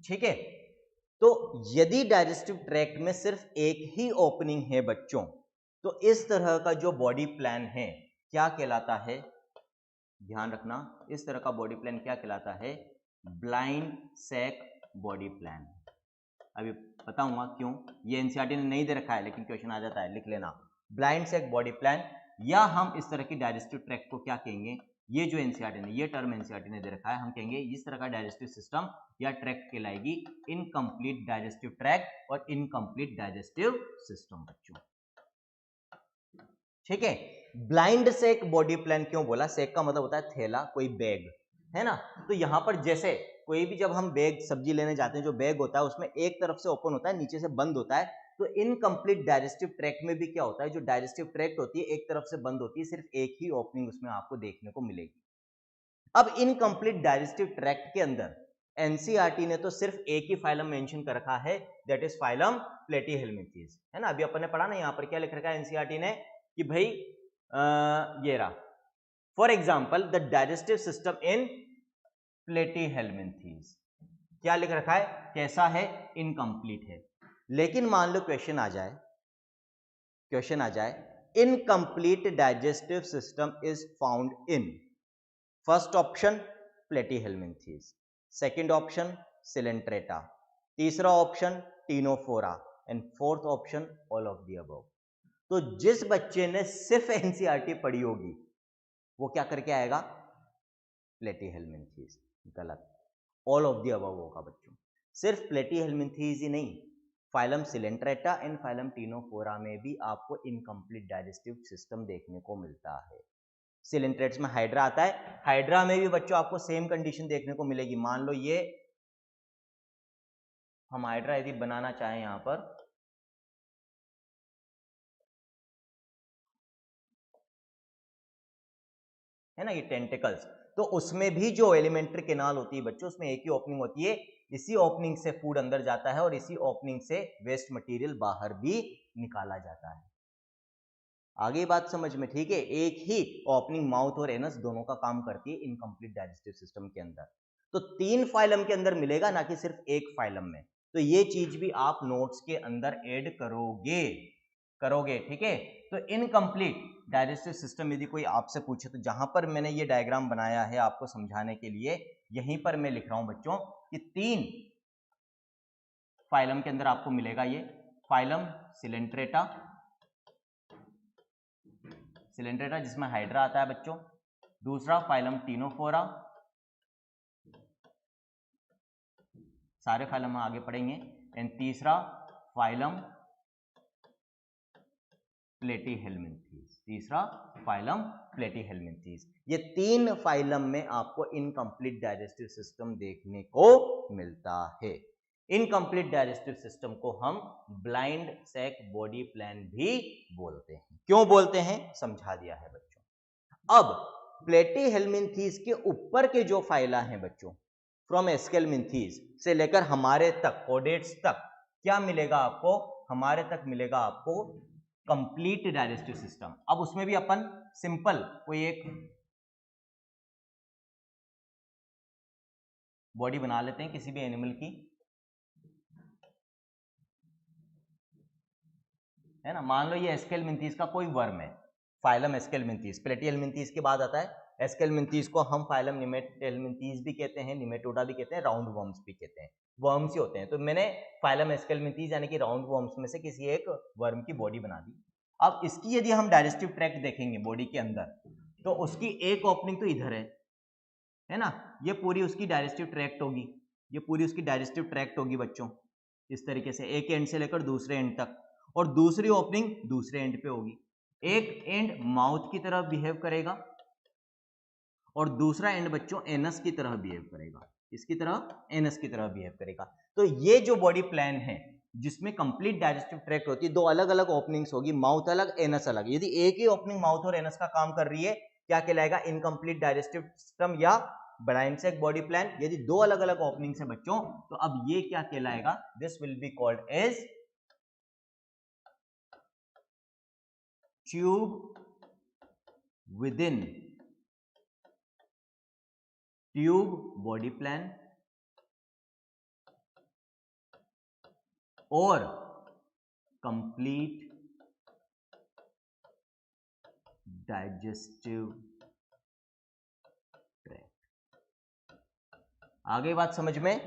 ठीक है, तो यदि डाइजेस्टिव ट्रैक्ट में सिर्फ एक ही ओपनिंग है बच्चों, तो इस तरह का जो बॉडी प्लान है क्या कहलाता है, ध्यान रखना, इस तरह का बॉडी प्लान क्या कहलाता है, ब्लाइंड सैक बॉडी प्लान। अभी बताऊंगा क्यों, ये एनसीईआरटी ने नहीं दे रखा है लेकिन क्वेश्चन आ जाता है, लिख लेना, ब्लाइंड सैक बॉडी प्लान, या हम इस तरह की डाइजेस्टिव ट्रैक्ट को क्या कहेंगे, ये जो एनसीईआरटी ने, ये टर्म एनसीईआरटी ने दे रखा है, हम कहेंगे इस तरह का डाइजेस्टिव सिस्टम या ट्रैक्ट कहलाएगी इनकम्प्लीट डाइजेस्टिव ट्रैक्ट और इनकम्प्लीट डाइजेस्टिव सिस्टम बच्चों। ठीक है, ब्लाइंड सैक बॉडी प्लान क्यों बोला, सैक का मतलब होता है थैला, कोई बैग, है ना। तो यहां पर जैसे कोई भी जब हम बैग सब्जी लेने जाते हैं, जो बैग होता है उसमें एक तरफ से ओपन होता है, नीचे से बंद होता है, तो इनकम्प्लीट डाइजेस्टिव ट्रैक्ट में भी क्या होता है, जो डाइजेस्टिव ट्रैक्ट होती है एक तरफ से बंद होती है, सिर्फ एक ही ओपनिंग उसमें आपको देखने को मिलेगी। अब इनकम्प्लीट डाइजेस्टिव ट्रैक्ट के अंदर एनसीईआरटी ने तो सिर्फ एक ही फाइलम मेंशन कर रखा है, दैट इज फाइलम प्लेटीहेल्मिंथीज, है ना। अभी अपन ने पढ़ा ना, यहाँ पर क्या लिख रखा है एनसीईआरटी ने कि भाई ये रहा, for example the digestive system in Platyhelminthes, क्या लिख रखा है, कैसा है, इनकम्प्लीट है। लेकिन मान लो क्वेश्चन आ जाए incomplete digestive system is found in first option Platyhelminthes, second option Coelenterata, तीसरा option Ctenophora and fourth option all of the above. तो जिस बच्चे ने सिर्फ एनसीईआरटी पढ़ी होगी वो क्या करके आएगा, प्लेटीहेल्मिंथीज। गलत, ऑल ऑफ द अबव होगा बच्चों। सिर्फ प्लेटीहेल्मिंथीज ही नहीं, phylum Coelenterata and phylum Ctenophora में भी आपको इनकम्प्लीट डाइजेस्टिव सिस्टम देखने को मिलता है। सिलेंट्रेट्स में हाइड्रा आता है, हाइड्रा में भी बच्चों आपको सेम कंडीशन देखने को मिलेगी। मान लो ये हम हाइड्रा यदि बनाना चाहें यहां पर, है ना, ये टेंटिकल्स, तो उसमें भी जो एलिमेंट्री कैनाल होती है बच्चों, उसमें एक ही ओपनिंग होती है, इसी ओपनिंग से फूड अंदर जाता है और इसी ओपनिंग से वेस्ट मटेरियल बाहर भी निकाला जाता है। आगे बात समझ में, ठीक है। एक ही ओपनिंग माउथ और एनस दोनों का काम करती है इनकम्प्लीट डाइजेस्टिव सिस्टम के अंदर। तो 3 फाइलम के अंदर मिलेगा, ना कि सिर्फ एक फाइलम में। तो ये चीज भी आप नोट्स के अंदर ऐड करोगे, ठीक है। तो इनकम्प्लीट डाइजेस्टिव सिस्टम यदि कोई आपसे पूछे, तो जहां पर मैंने ये डायग्राम बनाया है आपको समझाने के लिए, यहीं पर मैं लिख रहा हूं बच्चों कि 3 फाइलम के अंदर आपको मिलेगा ये फाइलम सिलेंट्रेटा जिसमें हाइड्रा आता है बच्चों, दूसरा फाइलम टीनोफोरा, सारे फाइलम हम आगे पढ़ेंगे, एंड तीसरा फाइलम प्लेटीहेल्मिंथीज। ये 3 फाइलम में आपको इनकम्प्लीट डाइजेस्टिव सिस्टम देखने को मिलता है। इनकम्प्लीट डाइजेस्टिव सिस्टम को हम ब्लाइंड सैक बॉडी प्लान भी बोलते हैं। क्यों बोलते हैं समझा दिया है बच्चों। अब प्लेटीहेल्मिंथीज के ऊपर के जो फाइला हैं बच्चों, फ्रॉम एस्केल्मिंथीज से लेकर हमारे तक कोडेट्स तक, क्या मिलेगा आपको, हमारे तक मिलेगा आपको कंप्लीट डाइजेस्टिव सिस्टम। अब उसमें भी अपन सिंपल कोई एक बॉडी बना लेते हैं किसी भी एनिमल की, है ना। मान लो ये एस्केल्मिंथीज का कोई वर्म है, फाइलम एस्केल्मिंथीज। प्लेटीहेल्मिंथीज के बाद आता है एस्केल्मिंथीज को हम फाइलम निमेटोहेल्मिंथीज भी कहते हैं, निमेटोडा भी कहते हैं, राउंड वर्म्स भी कहते हैं, वर्म्स ही होते हैं। तो मैंने फाइलम एस्केल्मिंथीज यानी कि राउंड वर्म्स में से किसी एक वर्म की बॉडी बना दी। अब इसकी यदि हम डाइजेस्टिव ट्रैक्ट देखेंगे बॉडी के अंदर, तो उसकी एक ओपनिंग तो इधर है ना, ये पूरी उसकी डाइजेस्टिव ट्रैक्ट होगी, ये पूरी उसकी डाइजेस्टिव ट्रैक्ट होगी बच्चों, इस तरीके से एक एंड से लेकर दूसरे एंड तक, और दूसरी ओपनिंग दूसरे एंड पे होगी। एक एंड माउथ की तरह बिहेव करेगा और दूसरा एंड बच्चों एनस की तरह बिहेव करेगा, इसकी तरह, एनस की तरह बिहेव करेगा। तो ये जो बॉडी प्लान है जिसमें कंप्लीट डाइजेस्टिव ट्रैक्ट होती है, 2 अलग अलग ओपनिंग्स होगी, माउथ अलग एनस अलग। यदि एक ही ओपनिंग माउथ और एनस का काम कर रही है, क्या कहलाएगा, इनकम्प्लीट डाइजेस्टिव सिस्टम या ब्लाइंड सैक बॉडी प्लान। यदि 2 अलग अलग ओपनिंग्स है बच्चों, तो अब ये क्या कहलाएगा, this will be called as tube within tube body plan और कंप्लीट डाइजेस्टिव ट्रैक्ट। आगे बात समझ में,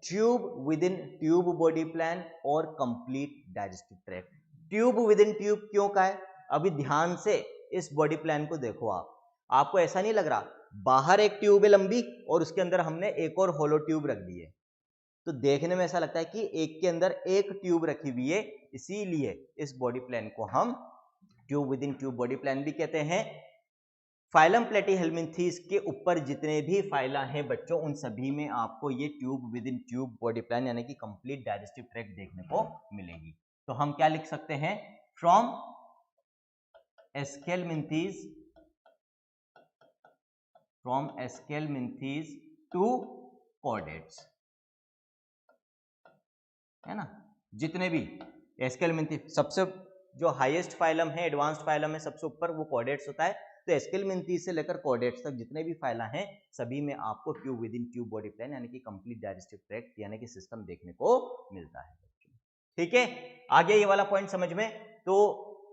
tube within tube body plan और complete digestive tract. Tube within tube क्यों का है, अभी ध्यान से इस बॉडी प्लान को देखो आपको ऐसा नहीं लग रहा बाहर एक ट्यूब है लंबी और उसके अंदर हमने एक और होलो ट्यूब रख दी है, तो देखने में ऐसा लगता है कि एक के अंदर एक ट्यूब रखी हुई है, इसीलिए इस बॉडी प्लान को हम tube with in tube body plan भी कहते हैं। फाइलम प्लेटीहेल्मिंथीज के ऊपर जितने भी फाइला हैं बच्चों, उन सभी में आपको ये tube with in tube body plan यानी कि कंप्लीट डाइजेस्टिव ट्रैक्ट देखने को मिलेगी। तो हम क्या लिख सकते हैं, फ्रॉम एस्केल्मिंथीज फ्रॉम एस्केलमिंथीज टू कॉर्डेट्स, है ना। जितने भी एस्केलमिंथीज, सबसे जो हाईएस्ट फाइलम है, एडवांस्ड फाइलम है, सबसे ऊपर वो कॉर्डेट्स होता है। तो एस्केलमिंथीज से लेकर कॉर्डेट्स तक जितने भी फाइला हैं, सभी में आपको tube with in tube body plan यानी कि कंप्लीट डाइजेस्टिव ट्रैक्ट यानी कि सिस्टम देखने को मिलता है। ठीक है, आ गया ये वाला पॉइंट समझ में। तो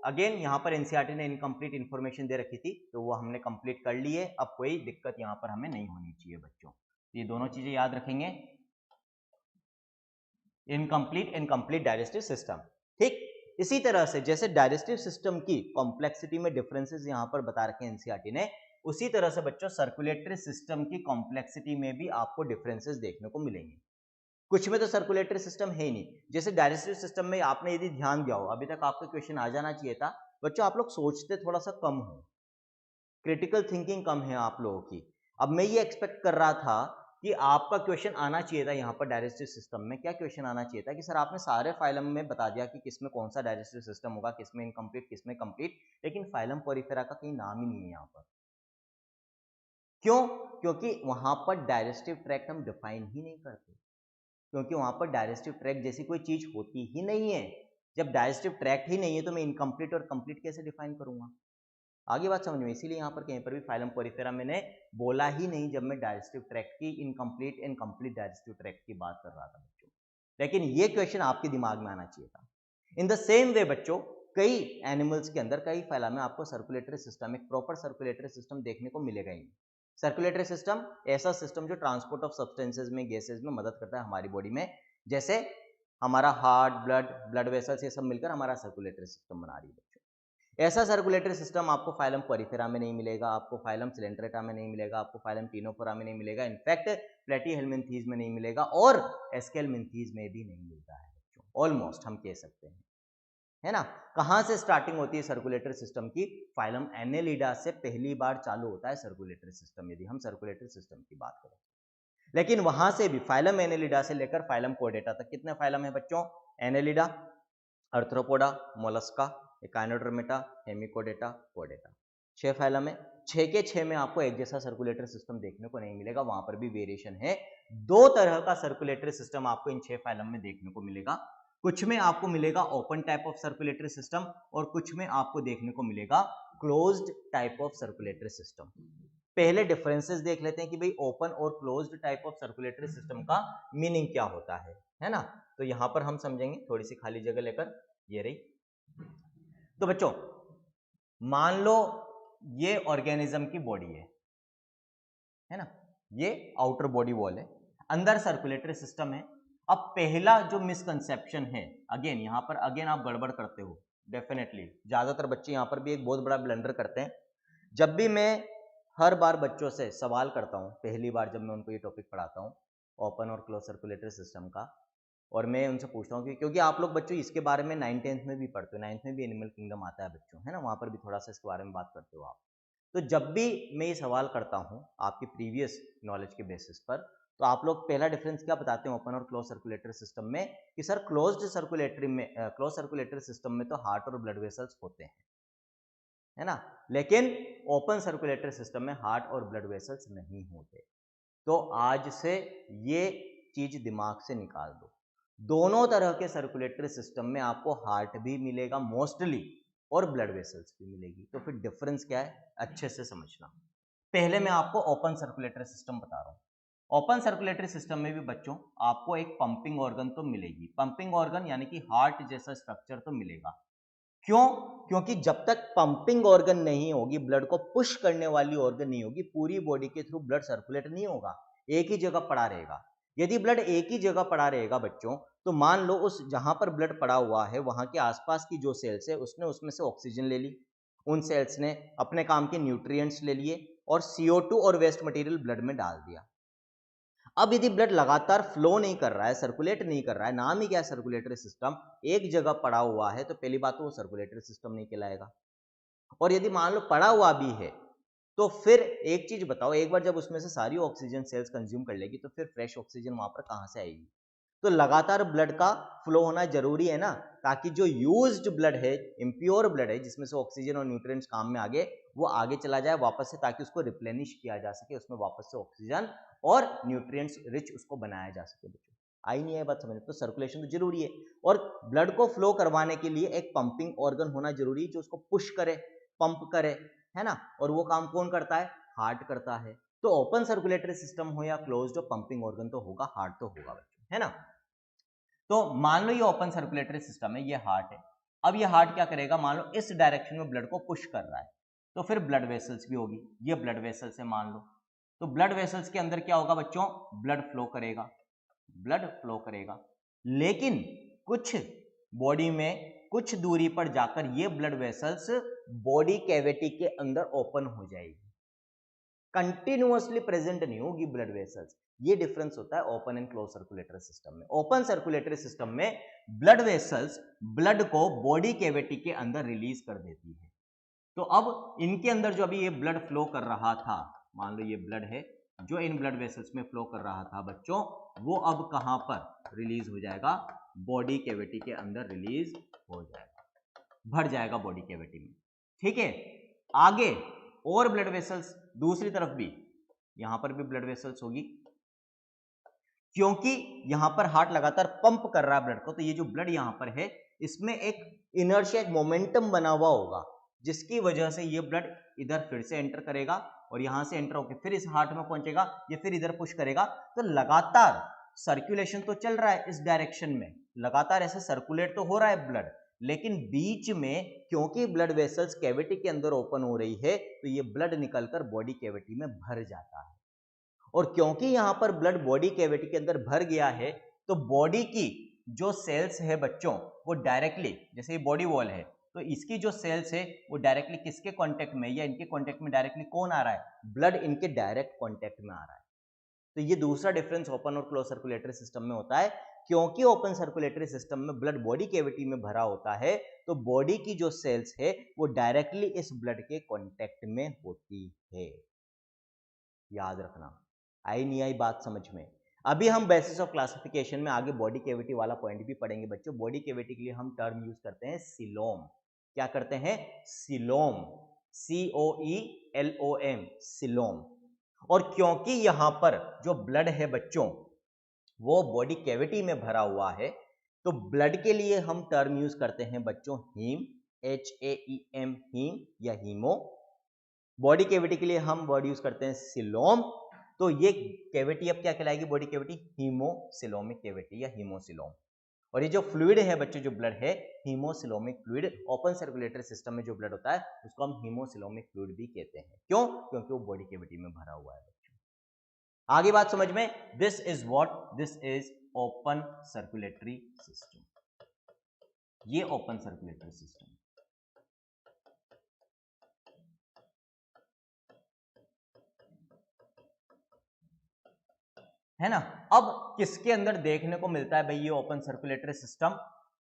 अगेन यहाँ पर एनसीईआरटी ने इनकम्प्लीट इंफॉर्मेशन दे रखी थी, तो वो हमने कंप्लीट कर ली है। अब कोई दिक्कत यहाँ पर हमें नहीं होनी चाहिए बच्चों। ये दोनों चीजें याद रखेंगे, incomplete and complete digestive system. ठीक, इसी तरह से जैसे डाइजेस्टिव सिस्टम की कॉम्प्लेक्सिटी में डिफरेंसेस यहाँ पर बता रखे हैं एनसीईआरटी ने, उसी तरह से बच्चों सर्कुलेटरी सिस्टम की कॉम्प्लेक्सिटी में भी आपको डिफरेंसेस देखने को मिलेंगे। कुछ में तो सर्कुलेटरी सिस्टम है ही नहीं, जैसे डाइजेस्टिव सिस्टम में आपने यदि ध्यान दिया हो, अभी तक आपका क्वेश्चन आ जाना चाहिए था बच्चों, आप लोग सोचते थोड़ा सा कम हो, क्रिटिकल थिंकिंग कम है आप लोगों की। अब मैं ये एक्सपेक्ट कर रहा था कि आपका क्वेश्चन आना चाहिए था यहाँ पर डाइजेस्टिव सिस्टम में। क्या क्वेश्चन आना चाहिए था कि सर आपने सारे फाइलम में बता दिया कि किसमें कौन सा डाइजेस्टिव सिस्टम होगा, किसमें इनकम्प्लीट, किसमें कंप्लीट, लेकिन फाइलम पोरिफेरा का कहीं नाम ही नहीं है यहाँ पर। क्यों? क्योंकि वहां पर डाइजेस्टिव ट्रैक्ट हम डिफाइन ही नहीं करते, क्योंकि वहां पर डाइजेस्टिव ट्रैक्ट जैसी कोई चीज होती ही नहीं है। जब डाइजेस्टिव ट्रैक्ट ही नहीं है तो मैं इनकम्प्लीट और कंप्लीट कैसे डिफाइन करूंगा? आगे बात समझ में। इसीलिए यहाँ पर कहीं पर भी फाइलम पोरिफेरा मैंने बोला ही नहीं जब मैं डाइजेस्टिव ट्रैक्ट की, incomplete and complete digestive tract की बात कर रहा था बच्चों। लेकिन ये क्वेश्चन आपके दिमाग में आना चाहिए था। इन द सेम वे बच्चों, कई एनिमल्स के अंदर, कई फाइला में आपको सर्कुलेटरी सिस्टम, एक प्रॉपर सर्कुलेटरी सिस्टम देखने को मिलेगा ही। सर्कुलेटरी सिस्टम ऐसा सिस्टम जो ट्रांसपोर्ट ऑफ सब्सटेंसेज में, गैसेज में मदद करता है हमारी बॉडी में, जैसे हमारा हार्ट, ब्लड वेसल्स, ये सब मिलकर हमारा सर्कुलेटरी सिस्टम बना रही है बच्चों। ऐसा सर्कुलेटरी सिस्टम आपको फाइलम पोरिफेरा में नहीं मिलेगा, आपको फाइलम सिलेंट्रेटा में नहीं मिलेगा, आपको फाइलम टिनोफोरा में नहीं मिलेगा, इनफैक्ट प्लेटीहेलमिन्थीज में नहीं मिलेगा और एस्केलमिन्थीज में भी नहीं मिलता है बच्चों। ऑलमोस्ट हम कह सकते हैं, है ना। कहां से स्टार्टिंग होती है सर्कुलेटरी सिस्टम की? फाइलम एनेलिडा से पहली बार चालू होता है सर्कुलेटरी सिस्टम, यदि हम सर्कुलेटरी सिस्टम की बात करें। लेकिन वहां से भी फाइलम एनेलिडा से लेकर फाइलम कोर्डेटा तक कितने फाइलम है बच्चों? Annelida, Arthropoda, Mollusca, echinodermata, hemichordata, Chordata, 6 phylum है। 6 के 6 में आपको एक जैसा सर्कुलेटरी सिस्टम देखने को नहीं मिलेगा, वहां पर भी वेरिएशन है। 2 तरह का सर्कुलेटरी सिस्टम आपको इन 6 फाइलम में देखने को मिलेगा। कुछ में आपको मिलेगा open type of circulatory system और कुछ में आपको देखने को मिलेगा closed type of circulatory system. पहले डिफरेंसेस देख लेते हैं कि भाई ओपन और closed type of circulatory system का मीनिंग क्या होता है ना। तो यहां पर हम समझेंगे, थोड़ी सी खाली जगह लेकर, ये रही। तो बच्चों मान लो ये ऑर्गेनिज्म की बॉडी है ना, ये आउटर बॉडी वॉल है, अंदर सर्कुलेटरी सिस्टम है। अब पहला जो मिसकंसेप्शन है, अगेन यहां पर आप गड़बड़ करते हो डेफिनेटली, ज्यादातर बच्चे यहां पर भी एक बहुत बड़ा ब्लंडर करते हैं। जब भी मैं हर बार बच्चों से सवाल करता हूं, पहली बार जब मैं उनको ये टॉपिक पढ़ाता हूं ओपन और क्लोज सर्कुलेटरी सिस्टम का, और मैं उनसे पूछता हूँ कि क्योंकि आप लोग बच्चों इसके बारे में 9th-10th में भी पढ़ते हो, 9th में भी एनिमल किंगडम आता है बच्चों, है ना, वहां पर भी थोड़ा सा इसके बारे में बात करते हो आप। तो जब भी मैं ये सवाल करता हूँ आपकी प्रीवियस नॉलेज के बेसिस पर, तो आप लोग पहला डिफरेंस क्या बताते हैं ओपन और क्लोज सर्कुलेटरी सिस्टम में? कि सर क्लोज सर्कुलेटरी सिस्टम में तो हार्ट और ब्लड वेसल्स होते हैं, है ना, लेकिन ओपन सर्कुलेटरी सिस्टम में हार्ट और ब्लड वेसल्स नहीं होते। तो आज से ये चीज दिमाग से निकाल दो, दोनों तरह के सर्कुलेटरी सिस्टम में आपको हार्ट भी मिलेगा मोस्टली और ब्लड वेसल्स भी मिलेगी। तो फिर डिफरेंस क्या है, अच्छे से समझना। पहले मैं आपको ओपन सर्कुलेटरी सिस्टम बता रहा हूं। ओपन सर्कुलेटरी सिस्टम में भी बच्चों आपको एक पंपिंग ऑर्गन तो मिलेगी, पंपिंग ऑर्गन यानी कि हार्ट जैसा स्ट्रक्चर तो मिलेगा। क्यों? क्योंकि जब तक पंपिंग ऑर्गन नहीं होगी, ब्लड को पुश करने वाली ऑर्गन नहीं होगी, पूरी बॉडी के थ्रू ब्लड सर्कुलेट नहीं होगा, एक ही जगह पड़ा रहेगा। यदि ब्लड एक ही जगह पड़ा रहेगा बच्चों, तो मान लो उस जहां पर ब्लड पड़ा हुआ है वहां के आसपास की जो सेल्स है उसने उसमें से ऑक्सीजन ले ली, उन सेल्स ने अपने काम के न्यूट्रिएंट्स ले लिए और CO2 और वेस्ट मटेरियल ब्लड में डाल दिया। अब यदि ब्लड लगातार फ्लो नहीं कर रहा है, सर्कुलेट नहीं कर रहा है, नाम ही क्या है सर्कुलेटरी सिस्टम, एक जगह पड़ा हुआ है, तो पहली बात तो वो सर्कुलेटरी सिस्टम नहीं कहलाएगा। और यदि मान लो पड़ा हुआ भी है, तो फिर एक चीज बताओ, एक बार जब उसमें से सारी ऑक्सीजन सेल्स कंज्यूम कर लेगी तो फिर फ्रेश ऑक्सीजन वहां पर कहां से आएगी? तो लगातार ब्लड का फ्लो होना जरूरी है ना, ताकि जो यूज्ड ब्लड है, इम्प्योर ब्लड है, जिसमें से ऑक्सीजन और न्यूट्रिएंट्स काम में आगे, वो आगे चला जाए वापस से, ताकि उसको रिप्लेनिश किया जा सके, उसमें वापस से ऑक्सीजन और न्यूट्रिएंट्स रिच उसको बनाया जा सके। बच्चों आई नहीं है बात समझ? तो सर्कुलेशन तो जरूरी है, और ब्लड को फ्लो करवाने के लिए एक पंपिंग ऑर्गन होना जरूरी है जो उसको पुश करे, पंप करे, है ना। और वो काम कौन करता है? हार्ट करता है। तो ओपन सर्कुलेटरी सिस्टम हो या क्लोज्ड हो, पंपिंग ऑर्गन तो होगा, हार्ट तो होगा बच्चों, है ना। तो मान लो ये ओपन सर्कुलेटरी सिस्टम है, ये हार्ट है। अब ये हार्ट क्या करेगा? मान लो इस डायरेक्शन में ब्लड को पुश कर रहा है, तो फिर ब्लड वेसल्स भी होगी, ये ब्लड वेसल्स है मान लो। तो ब्लड वेसल्स के अंदर क्या होगा बच्चों? ब्लड फ्लो करेगा, ब्लड फ्लो करेगा। लेकिन कुछ बॉडी में कुछ दूरी पर जाकर ये ब्लड वेसल्स बॉडी कैविटी के अंदर ओपन हो जाएगी, कंटिन्यूअसली प्रेजेंट नहीं होगी ब्लड वेसल्स। ये डिफरेंस होता है open and close circulatory system में। ओपन सर्कुलेटरी सिस्टम में ब्लड वेसल्स ब्लड को बॉडी कैविटी के अंदर रिलीज कर देती है। तो अब इनके अंदर जो अभी ये ब्लड फ्लो कर रहा था, मान लो ये ब्लड है जो इन ब्लड वेसल्स में फ्लो कर रहा था बच्चों, वो अब कहां पर रिलीज हो जाएगा? बॉडी कैविटी के अंदर रिलीज हो जाएगा, भर जाएगा बॉडी कैविटी में। ठीक है, आगे और ब्लड वेसल्स दूसरी तरफ भी, यहां पर भी ब्लड वेसल्स होगी, क्योंकि यहां पर हार्ट लगातार पंप कर रहा है ब्लड को, तो ये जो ब्लड यहां पर है इसमें एक इनर्शिया, एक मोमेंटम बना हुआ होगा, जिसकी वजह से ये ब्लड इधर फिर से एंटर करेगा और यहां से एंटर होकर फिर इस हार्ट में पहुंचेगा, ये फिर इधर पुश करेगा। तो लगातार सर्कुलेशन तो चल रहा है इस डायरेक्शन में, लगातार ऐसे सर्कुलेट तो हो रहा है ब्लड, लेकिन बीच में क्योंकि ब्लड वेसल्स कैविटी के अंदर ओपन हो रही है, तो ये ब्लड निकलकर बॉडी कैविटी में भर जाता है। और क्योंकि यहां पर ब्लड बॉडी कैविटी के अंदर भर गया है, तो बॉडी की जो सेल्स है बच्चों, वो डायरेक्टली, जैसे ये बॉडी वॉल है, तो इसकी जो सेल्स है वो डायरेक्टली किसके कांटेक्ट में, या इनके कांटेक्ट में डायरेक्टली कौन आ रहा है? ब्लड इनके डायरेक्ट कांटेक्ट में आ रहा है। तो ये दूसरा डिफरेंस ओपन और क्लोज सर्कुलेटरी सिस्टम में होता है। क्योंकि ओपन सर्कुलेटरी सिस्टम में ब्लड बॉडी कैविटी में भरा होता है, तो बॉडी की जो सेल्स है वो डायरेक्टली इस ब्लड के कांटेक्ट में होती है। याद रखना, आई नहीं आई बात समझ में? अभी हम बेसिस ऑफ क्लासिफिकेशन में आगे बॉडी कैविटी वाला पॉइंट भी पढ़ेंगे बच्चों। बॉडी कैविटी के लिए हम टर्म यूज करते हैं सीलोम। क्या करते हैं? Coelom, COELOM, coelom. और क्योंकि यहां पर जो ब्लड है बच्चों वो बॉडी कैविटी में भरा हुआ है, तो ब्लड के लिए हम टर्म यूज करते हैं बच्चों हीम, HAEM, हीम या हीमो। बॉडी कैविटी के लिए हम वर्ड यूज करते हैं सिलोम। तो ये कैविटी अब क्या कहलाएगी? बॉडी कैविटी हीमोसिलोमिक कैविटी या हीमोसिलोम। और ये जो फ्लूइड है बच्चों, जो ब्लड है, हीमोसिलोमिक फ्लूइड, ओपन सर्कुलेटरी सिस्टम में जो ब्लड होता है उसको हम हीमोसिलोमिक फ्लूइड भी कहते हैं। क्यों? क्योंकि वो बॉडी कैविटी में भरा हुआ है बच्चों। आगे बात समझ में? This is what? This is open circulatory system. ये ओपन सर्कुलेटरी सिस्टम है ना। अब किसके अंदर देखने को मिलता है भाई ये ओपन सर्कुलेटरी सिस्टम?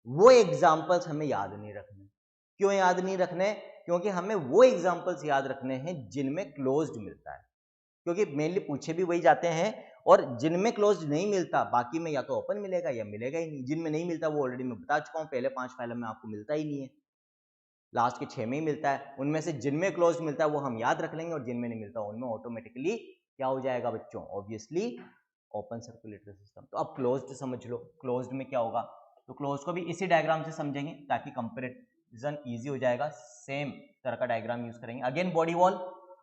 वो एग्जांपल्स हमें याद नहीं रखने। क्यों याद नहीं रखने? क्योंकि हमें वो एग्जांपल्स याद रखने हैं जिनमें क्लोज्ड मिलता है, क्योंकि मेनली पूछे भी वही जाते हैं। और जिनमें क्लोज्ड नहीं मिलता, बाकी में या तो ओपन मिलेगा या मिलेगा ही नहीं। जिनमें नहीं मिलता वो ऑलरेडी मैं बता चुका हूं, पहले 5 फाइलों में आपको मिलता ही नहीं है, लास्ट के 6 में ही मिलता है। उनमें से जिनमें क्लोज्ड मिलता है वो हम याद रख लेंगे, और जिनमें नहीं मिलता उनमें ऑटोमेटिकली क्या हो जाएगा बच्चों? Obviously open circulatory system. तो अब क्लोज्ड समझ लो, क्लोज्ड में क्या होगा? तो क्लोज्ड को भी इसी डायग्राम से समझेंगे ताकि कंपैरिजन इजी हो जाएगा। सेम तरह का डायग्राम यूज करेंगे। Again body wall.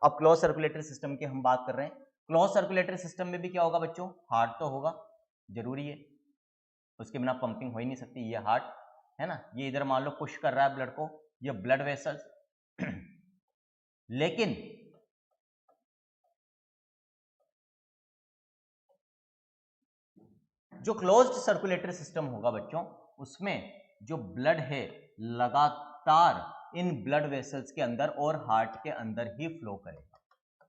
अब क्लोज सर्कुलेटरी सिस्टम की हम बात कर रहे हैं। क्लोज सर्कुलेटरी सिस्टम में भी क्या होगा बच्चों? हार्ट तो होगा, जरूरी है, उसके बिना पंपिंग हो ही नहीं सकती। ये हार्ट है ना, ये इधर मान लो पुश कर रहा है ब्लड को, ये ब्लड वेसल्स। लेकिन जो क्लोज्ड सर्कुलेटरी सिस्टम होगा बच्चों, उसमें जो ब्लड है लगातार इन ब्लड वेसल्स के अंदर और हार्ट के अंदर ही फ्लो करेगा।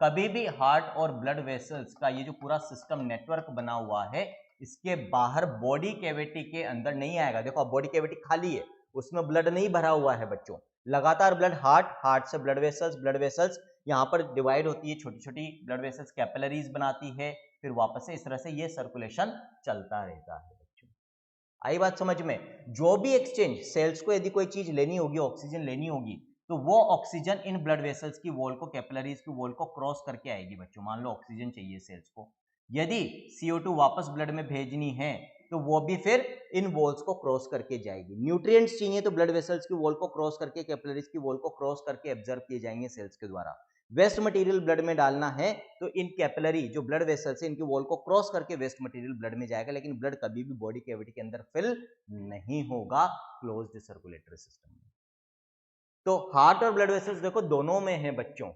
कभी भी हार्ट और ब्लड वेसल्स का ये जो पूरा सिस्टम नेटवर्क बना हुआ है, इसके बाहर बॉडी कैविटी के अंदर नहीं आएगा। देखो अब बॉडी कैविटी खाली है, उसमें ब्लड नहीं भरा हुआ है बच्चों। लगातार ब्लड हार्ट, हार्ट से ब्लड वेसल्स यहाँ पर डिवाइड होती है, छोटी छोटी ब्लड वेसल्स कैपिलरीज बनाती है, फिर वापस से इस तरह से ये सर्कुलेशन चलता रहता है बच्चों। आई बात समझ में? जो भी एक्सचेंज, सेल्स को यदि कोई चीज लेनी होगी, ऑक्सीजन लेनी होगी, तो वो ऑक्सीजन इन ब्लड वेसल्स की वॉल को, कैपिलरीज की वॉल को क्रॉस करके आएगी बच्चों। मान लो ऑक्सीजन चाहिए सेल्स को, यदि CO2 वापस ब्लड में भेजनी है तो वो भी फिर इन वॉल्स को क्रॉस करके जाएगी। न्यूट्रिएंट्स चाहिए तो ब्लड वेसल्स की वॉल को क्रॉस करके, कैपिलरीज की वॉल को क्रॉस करके एब्जॉर्ब किए जाएंगे सेल्स के द्वारा। वेस्ट मटेरियल ब्लड में डालना है तो इन कैपिलरी जो ब्लड वेसल्स है, इनकी वॉल को क्रॉस करके वेस्ट मटेरियल ब्लड में जाएगा, लेकिन ब्लड कभी भी बॉडी कैविटी के अंदर फिल नहीं होगा क्लोज्ड सर्कुलेटरी सिस्टम में। तो हार्ट और ब्लड वेसल्स देखो दोनों में है बच्चों,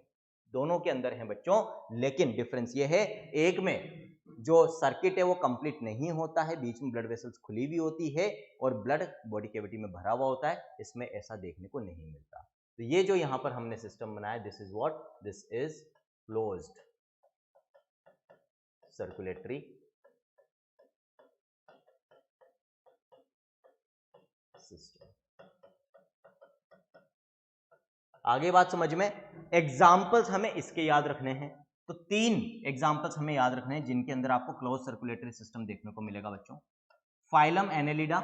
दोनों के अंदर है बच्चों, लेकिन डिफरेंस ये है, एक में जो सर्किट है वो कंप्लीट नहीं होता है, बीच में ब्लड वेसल्स खुली भी होती है और ब्लड बॉडी कैविटी में भरा हुआ होता है, इसमें ऐसा देखने को नहीं मिलता। तो ये जो यहां पर हमने सिस्टम बनाया, this is what, this is closed circulatory system. आगे बात समझ में? एग्जाम्पल्स हमें इसके याद रखने हैं, तो 3 एग्जाम्पल्स हमें याद रखने हैं जिनके अंदर आपको क्लोज सर्कुलेटरी सिस्टम देखने को मिलेगा बच्चों। फाइलम एनेलिडा,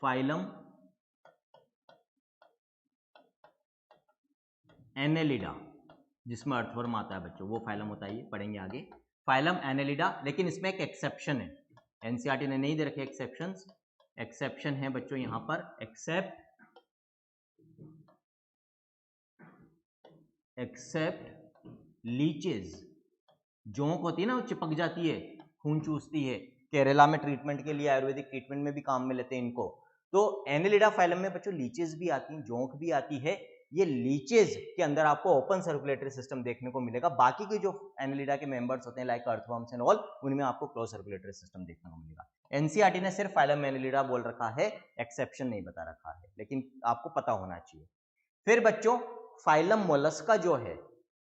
फाइलम एनेलिडा जिसमें अर्थवर्म आता है बच्चों, वो फाइलम होता है, ये पढ़ेंगे आगे। फाइलम एनेलिडा, लेकिन इसमें एक एक्सेप्शन है, एनसीईआरटी ने नहीं दे रखे एक्सेप्शंस। एक्सेप्शन है बच्चों यहां पर, एक्सेप्ट लीचेज, जोंक होती है ना, वो चिपक जाती है, खून चूसती है, केरला में ट्रीटमेंट के लिए, आयुर्वेदिक ट्रीटमेंट में भी काम में लेते हैं इनको। तो एनेलिडा फाइलम में बच्चों लीचेज भी आती हैं, जोंक भी आती है। ये लीचेज के अंदर आपको ओपन सर्कुलेटरी सिस्टम देखने को मिलेगा। बाकी के जो एनेलिडा के मेंबर्स होते हैं लाइक अर्थवर्म्स एंड ऑल, उनमें आपको क्लोज सर्कुलेटरी सिस्टम देखने को मिलेगा। एनसीईआरटी ने सिर्फ फाइलम एनेलिडा बोल रखा है, एक्सेप्शन नहीं बता रखा है, लेकिन आपको पता होना चाहिए। फिर बच्चों फाइलम मोलस्का जो है,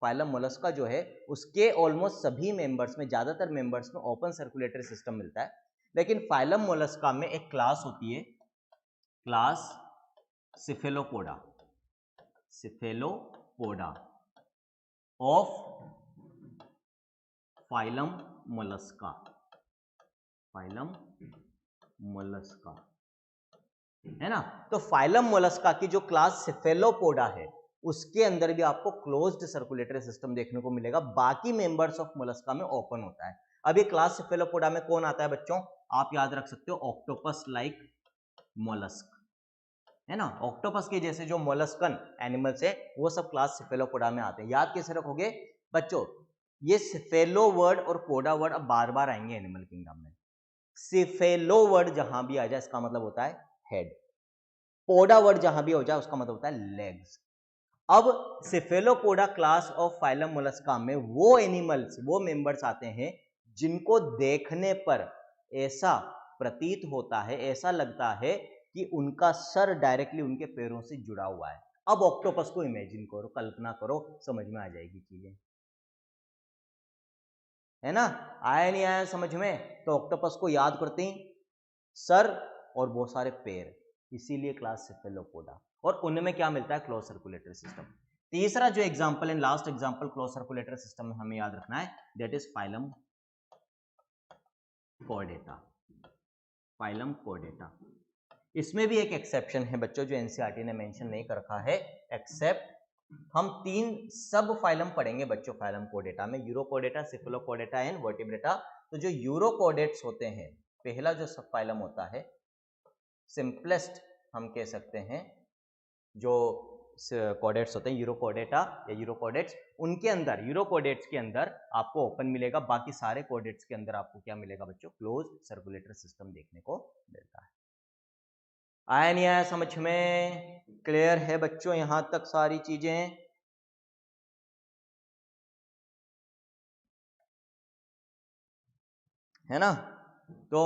फाइलम मोलस्का जो है उसके ऑलमोस्ट सभी मेंबर्स में, ज्यादातर मेंबर्स में ओपन सर्कुलेटरी सिस्टम मिलता है, लेकिन फाइलम मोलस्का में एक क्लास होती है, class Cephalopoda, Cephalopoda of phylum Mollusca, phylum Mollusca है ना। तो फाइलम मोलस्का की जो क्लास सिफेलोपोडा है उसके अंदर भी आपको क्लोज्ड सर्कुलेटरी सिस्टम देखने को मिलेगा, बाकी मेंबर्स ऑफ मोलस्का में ओपन होता है। अब ये क्लास सिफेलोपोडा में कौन आता है बच्चों, आप याद रख सकते हो, ऑक्टोपस लाइक मोलस्क है ना, ऑक्टोपस के जैसे जो मोलस्कन एनिमल्स है वो सब क्लास सिफेलोपोडा में आते हैं। याद कैसे रखोगे बच्चों, ये सिफेलो वर्ड और पोडा वर्ड अब बार बार आएंगे एनिमल किंगडम में। सिफेलो वर्ड जहां भी आ जाए इसका मतलब होता है हेड, पोडा वर्ड जहां भी हो जाए उसका मतलब होता है लेग्स। अब Cephalopoda class of phylum Mollusca में वो एनिमल्स, वो मेंबर्स आते हैं जिनको देखने पर ऐसा प्रतीत होता है, ऐसा लगता है कि उनका सर डायरेक्टली उनके पैरों से जुड़ा हुआ है। अब ऑक्टोपस को इमेजिन करो, कल्पना करो, समझ में आ जाएगी चीजें, है ना। आया नहीं आया समझ में? तो ऑक्टोपस को याद करते हैं सर और बहुत सारे पैर, इसीलिए क्लास सिफेलोपोडा, और उनमें क्या मिलता है, क्लोज सर्कुलेटरी सिस्टम। तीसरा जो एग्जांपल है, last example close circulatory system में हमें याद रखना है, that is phylum Chordata, phylum Chordata. इसमें भी एक एक्सेप्शन है बच्चों जो एनसीईआरटी ने मेंशन नहीं कर रखा है, एक्सेप्ट हम 3 सब फाइलम पढ़ेंगे बच्चों फाइलम कॉर्डेटा में, यूरोकॉर्डेटा, सिफेलोकॉर्डेटा एंड वर्टिब्रेटा। तो जो यूरोकॉर्डेट्स होते हैं, पहला जो सब फाइलम होता है, सिंपलेस्ट हम कह सकते हैं, जो कॉर्डेट्स होते हैं यूरोकॉर्डेटा या यूरोकॉर्डेट्स, उनके अंदर, यूरोकॉर्डेट्स के अंदर आपको ओपन मिलेगा, बाकी सारे कॉर्डेट्स के अंदर आपको क्या मिलेगा बच्चों, क्लोज सर्कुलेटरी सिस्टम देखने को मिलता है। आया नहीं आया समझ में? क्लियर है बच्चों यहां तक सारी चीजें? है ना। तो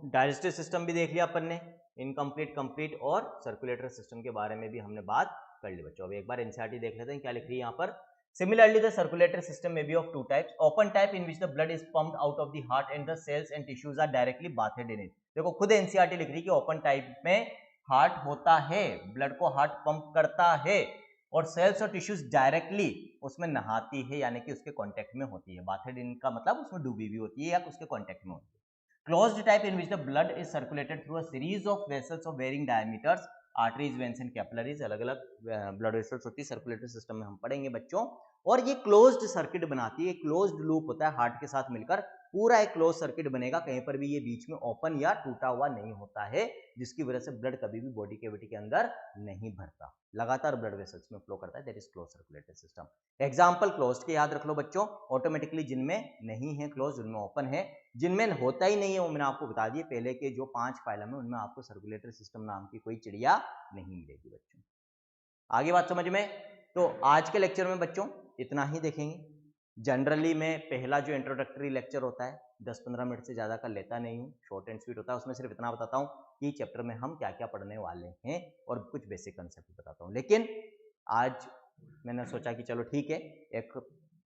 डाइजेस्टिव सिस्टम भी देख लिया अपन ने, इनकम्प्लीट, कंप्लीट और सर्कुलेटरी सिस्टम के बारे में भी हमने बात कर ली बच्चों। अब एक बार एनसीईआरटी देख लेते हैं क्या लिख रही है यहाँ पर। Similarly, the circulatory system may be of 2 types. Open type in which the blood is pumped out of the heart and the cells and tissues are directly bathed in it. देखो खुद एनसीईआरटी लिख रही है कि open type में heart होता है, blood को हार्ट पंप करता है और सेल्स और टिश्यूज डायरेक्टली उसमें नहाती है, यानी कि उसके कांटेक्ट में होती है। बाथेड इन का मतलब उसमें डूबी हुई होती है या उसके कांटेक्ट में होती है। Closed type in which the blood is circulated through a series of vessels of varying diameters, arteries, veins and capillaries, अलग अलग ब्लड वेसल्स होती है सर्कुलेटरी सिस्टम में, हम पढ़ेंगे बच्चों। और ये क्लोज्ड सर्किट बनाती है, क्लोज्ड लूप होता है हार्ट के साथ मिलकर, पूरा एक क्लोज सर्किट बनेगा, कहीं पर भी ये बीच में ओपन या टूटा हुआ नहीं होता है, जिसकी वजह से ब्लड कभी भी बॉडी कैविटी के अंदर नहीं भरता, लगातार ब्लड वेसल्स में फ्लो करता है, that is close circulatory system. Example closed के याद रख लो बच्चों, ऑटोमेटिकली जिनमें नहीं है क्लोज, जिनमें ओपन है, जिनमें होता ही नहीं है वो मैंने आपको बता दिए, पहले के जो 5 फाइलम है उनमें आपको सर्कुलेटरी सिस्टम नाम की कोई चिड़िया नहीं मिलेगी बच्चों। आगे बात समझ में? तो आज के लेक्चर में बच्चों इतना ही देखेंगे। जनरली मैं पहला जो इंट्रोडक्टरी लेक्चर होता है 10-15 मिनट से ज़्यादा का लेता नहीं हूँ, शॉर्ट एंड स्वीट होता है, उसमें सिर्फ इतना बताता हूँ कि चैप्टर में हम क्या क्या पढ़ने वाले हैं और कुछ बेसिक कंसेप्ट बताता हूँ। लेकिन आज मैंने सोचा कि चलो ठीक है, एक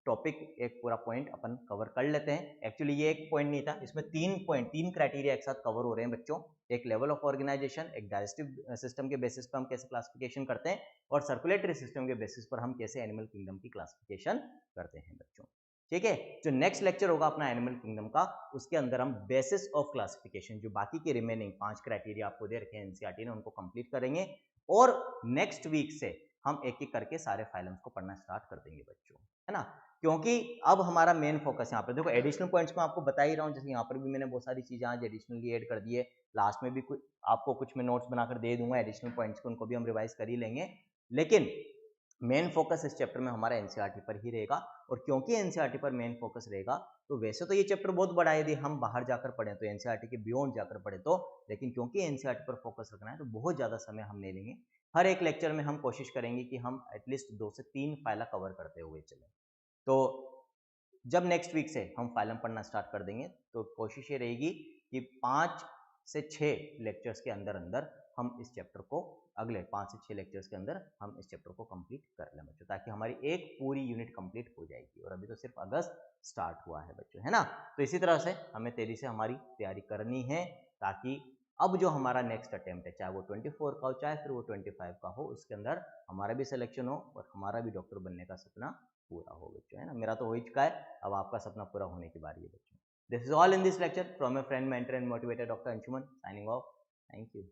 टॉपिक, एक पूरा पॉइंट अपन कवर कर लेते हैं। एक्चुअली ये एक पॉइंट नहीं था, इसमें 3 पॉइंट, 3 क्राइटेरिया एक साथ कवर हो रहे हैं बच्चों। एक लेवल ऑफ ऑर्गेनाइजेशन, एक डाइजेस्टिव सिस्टम के बेसिस पर हम कैसे क्लासिफिकेशन करते हैं, और सर्कुलेटरी सिस्टम के बेसिस पर हम कैसे एनिमल किंगडम की क्लासिफिकेशन करते हैं बच्चों। ठीक है, जो नेक्स्ट लेक्चर होगा अपना एनिमल किंगडम का, उसके अंदर हम बेसिस ऑफ क्लासिफिकेशन, जो बाकी के रिमेनिंग 5 क्राइटेरिया आपको दे रखे हैं एनसीईआरटी ने, उनको कंप्लीट करेंगे। और नेक्स्ट वीक से हम एक एक करके सारे फाइलम्स को पढ़ना स्टार्ट कर देंगे बच्चों, है ना। क्योंकि अब हमारा मेन फोकस यहाँ पर देखो, एडिशनल पॉइंट्स में आपको बता ही रहा हूँ, जैसे यहाँ पर भी मैंने बहुत सारी चीजें आज एडिशनली ऐड कर दी है, लास्ट में भी कुछ आपको कुछ मैं नोट्स बनाकर दे दूंगा एडिशनल पॉइंट्स को, उनको भी हम रिवाइज कर ही लेंगे। लेकिन मेन फोकस इस चैप्टर में हमारा एनसीईआरटी पर ही रहेगा, और क्योंकि एनसीईआरटी पर मेन फोकस रहेगा, तो वैसे तो ये चैप्टर बहुत बड़ा है, यदि हम बाहर जाकर पढ़ें तो एनसीईआरटी के बियॉन्ड जाकर पढ़े तो, लेकिन क्योंकि एनसीईआरटी पर फोकस रखना है तो बहुत ज़्यादा समय हम नहीं लेंगे। हर एक लेक्चर में हम कोशिश करेंगे कि हम एटलीस्ट 2 से 3 फाइल कवर करते हुए चलें। तो जब नेक्स्ट वीक से हम फाइलम पढ़ना स्टार्ट कर देंगे तो कोशिश ये रहेगी कि 5 से 6 लेक्चर्स के अंदर अंदर हम इस चैप्टर को, अगले 5 से 6 लेक्चर्स के अंदर हम इस चैप्टर को कंप्लीट कर लें बच्चों, ताकि हमारी एक पूरी यूनिट कंप्लीट हो जाएगी, और अभी तो सिर्फ अगस्त स्टार्ट हुआ है बच्चों, है ना। तो इसी तरह से हमें तेजी से हमारी तैयारी करनी है, ताकि अब जो हमारा नेक्स्ट अटेम्प्ट है, चाहे वो 24 का हो चाहे फिर वो 25 का हो, उसके अंदर हमारा भी सिलेक्शन हो और हमारा भी डॉक्टर बनने का सपना पूरा हो बच्चों, है ना। मेरा तो हो ही चुका है, अब आपका सपना पूरा होने की बारी है बच्चों। This is all in this lecture from my friend, mentor and motivator doctor Anshuman, signing off. Thank you.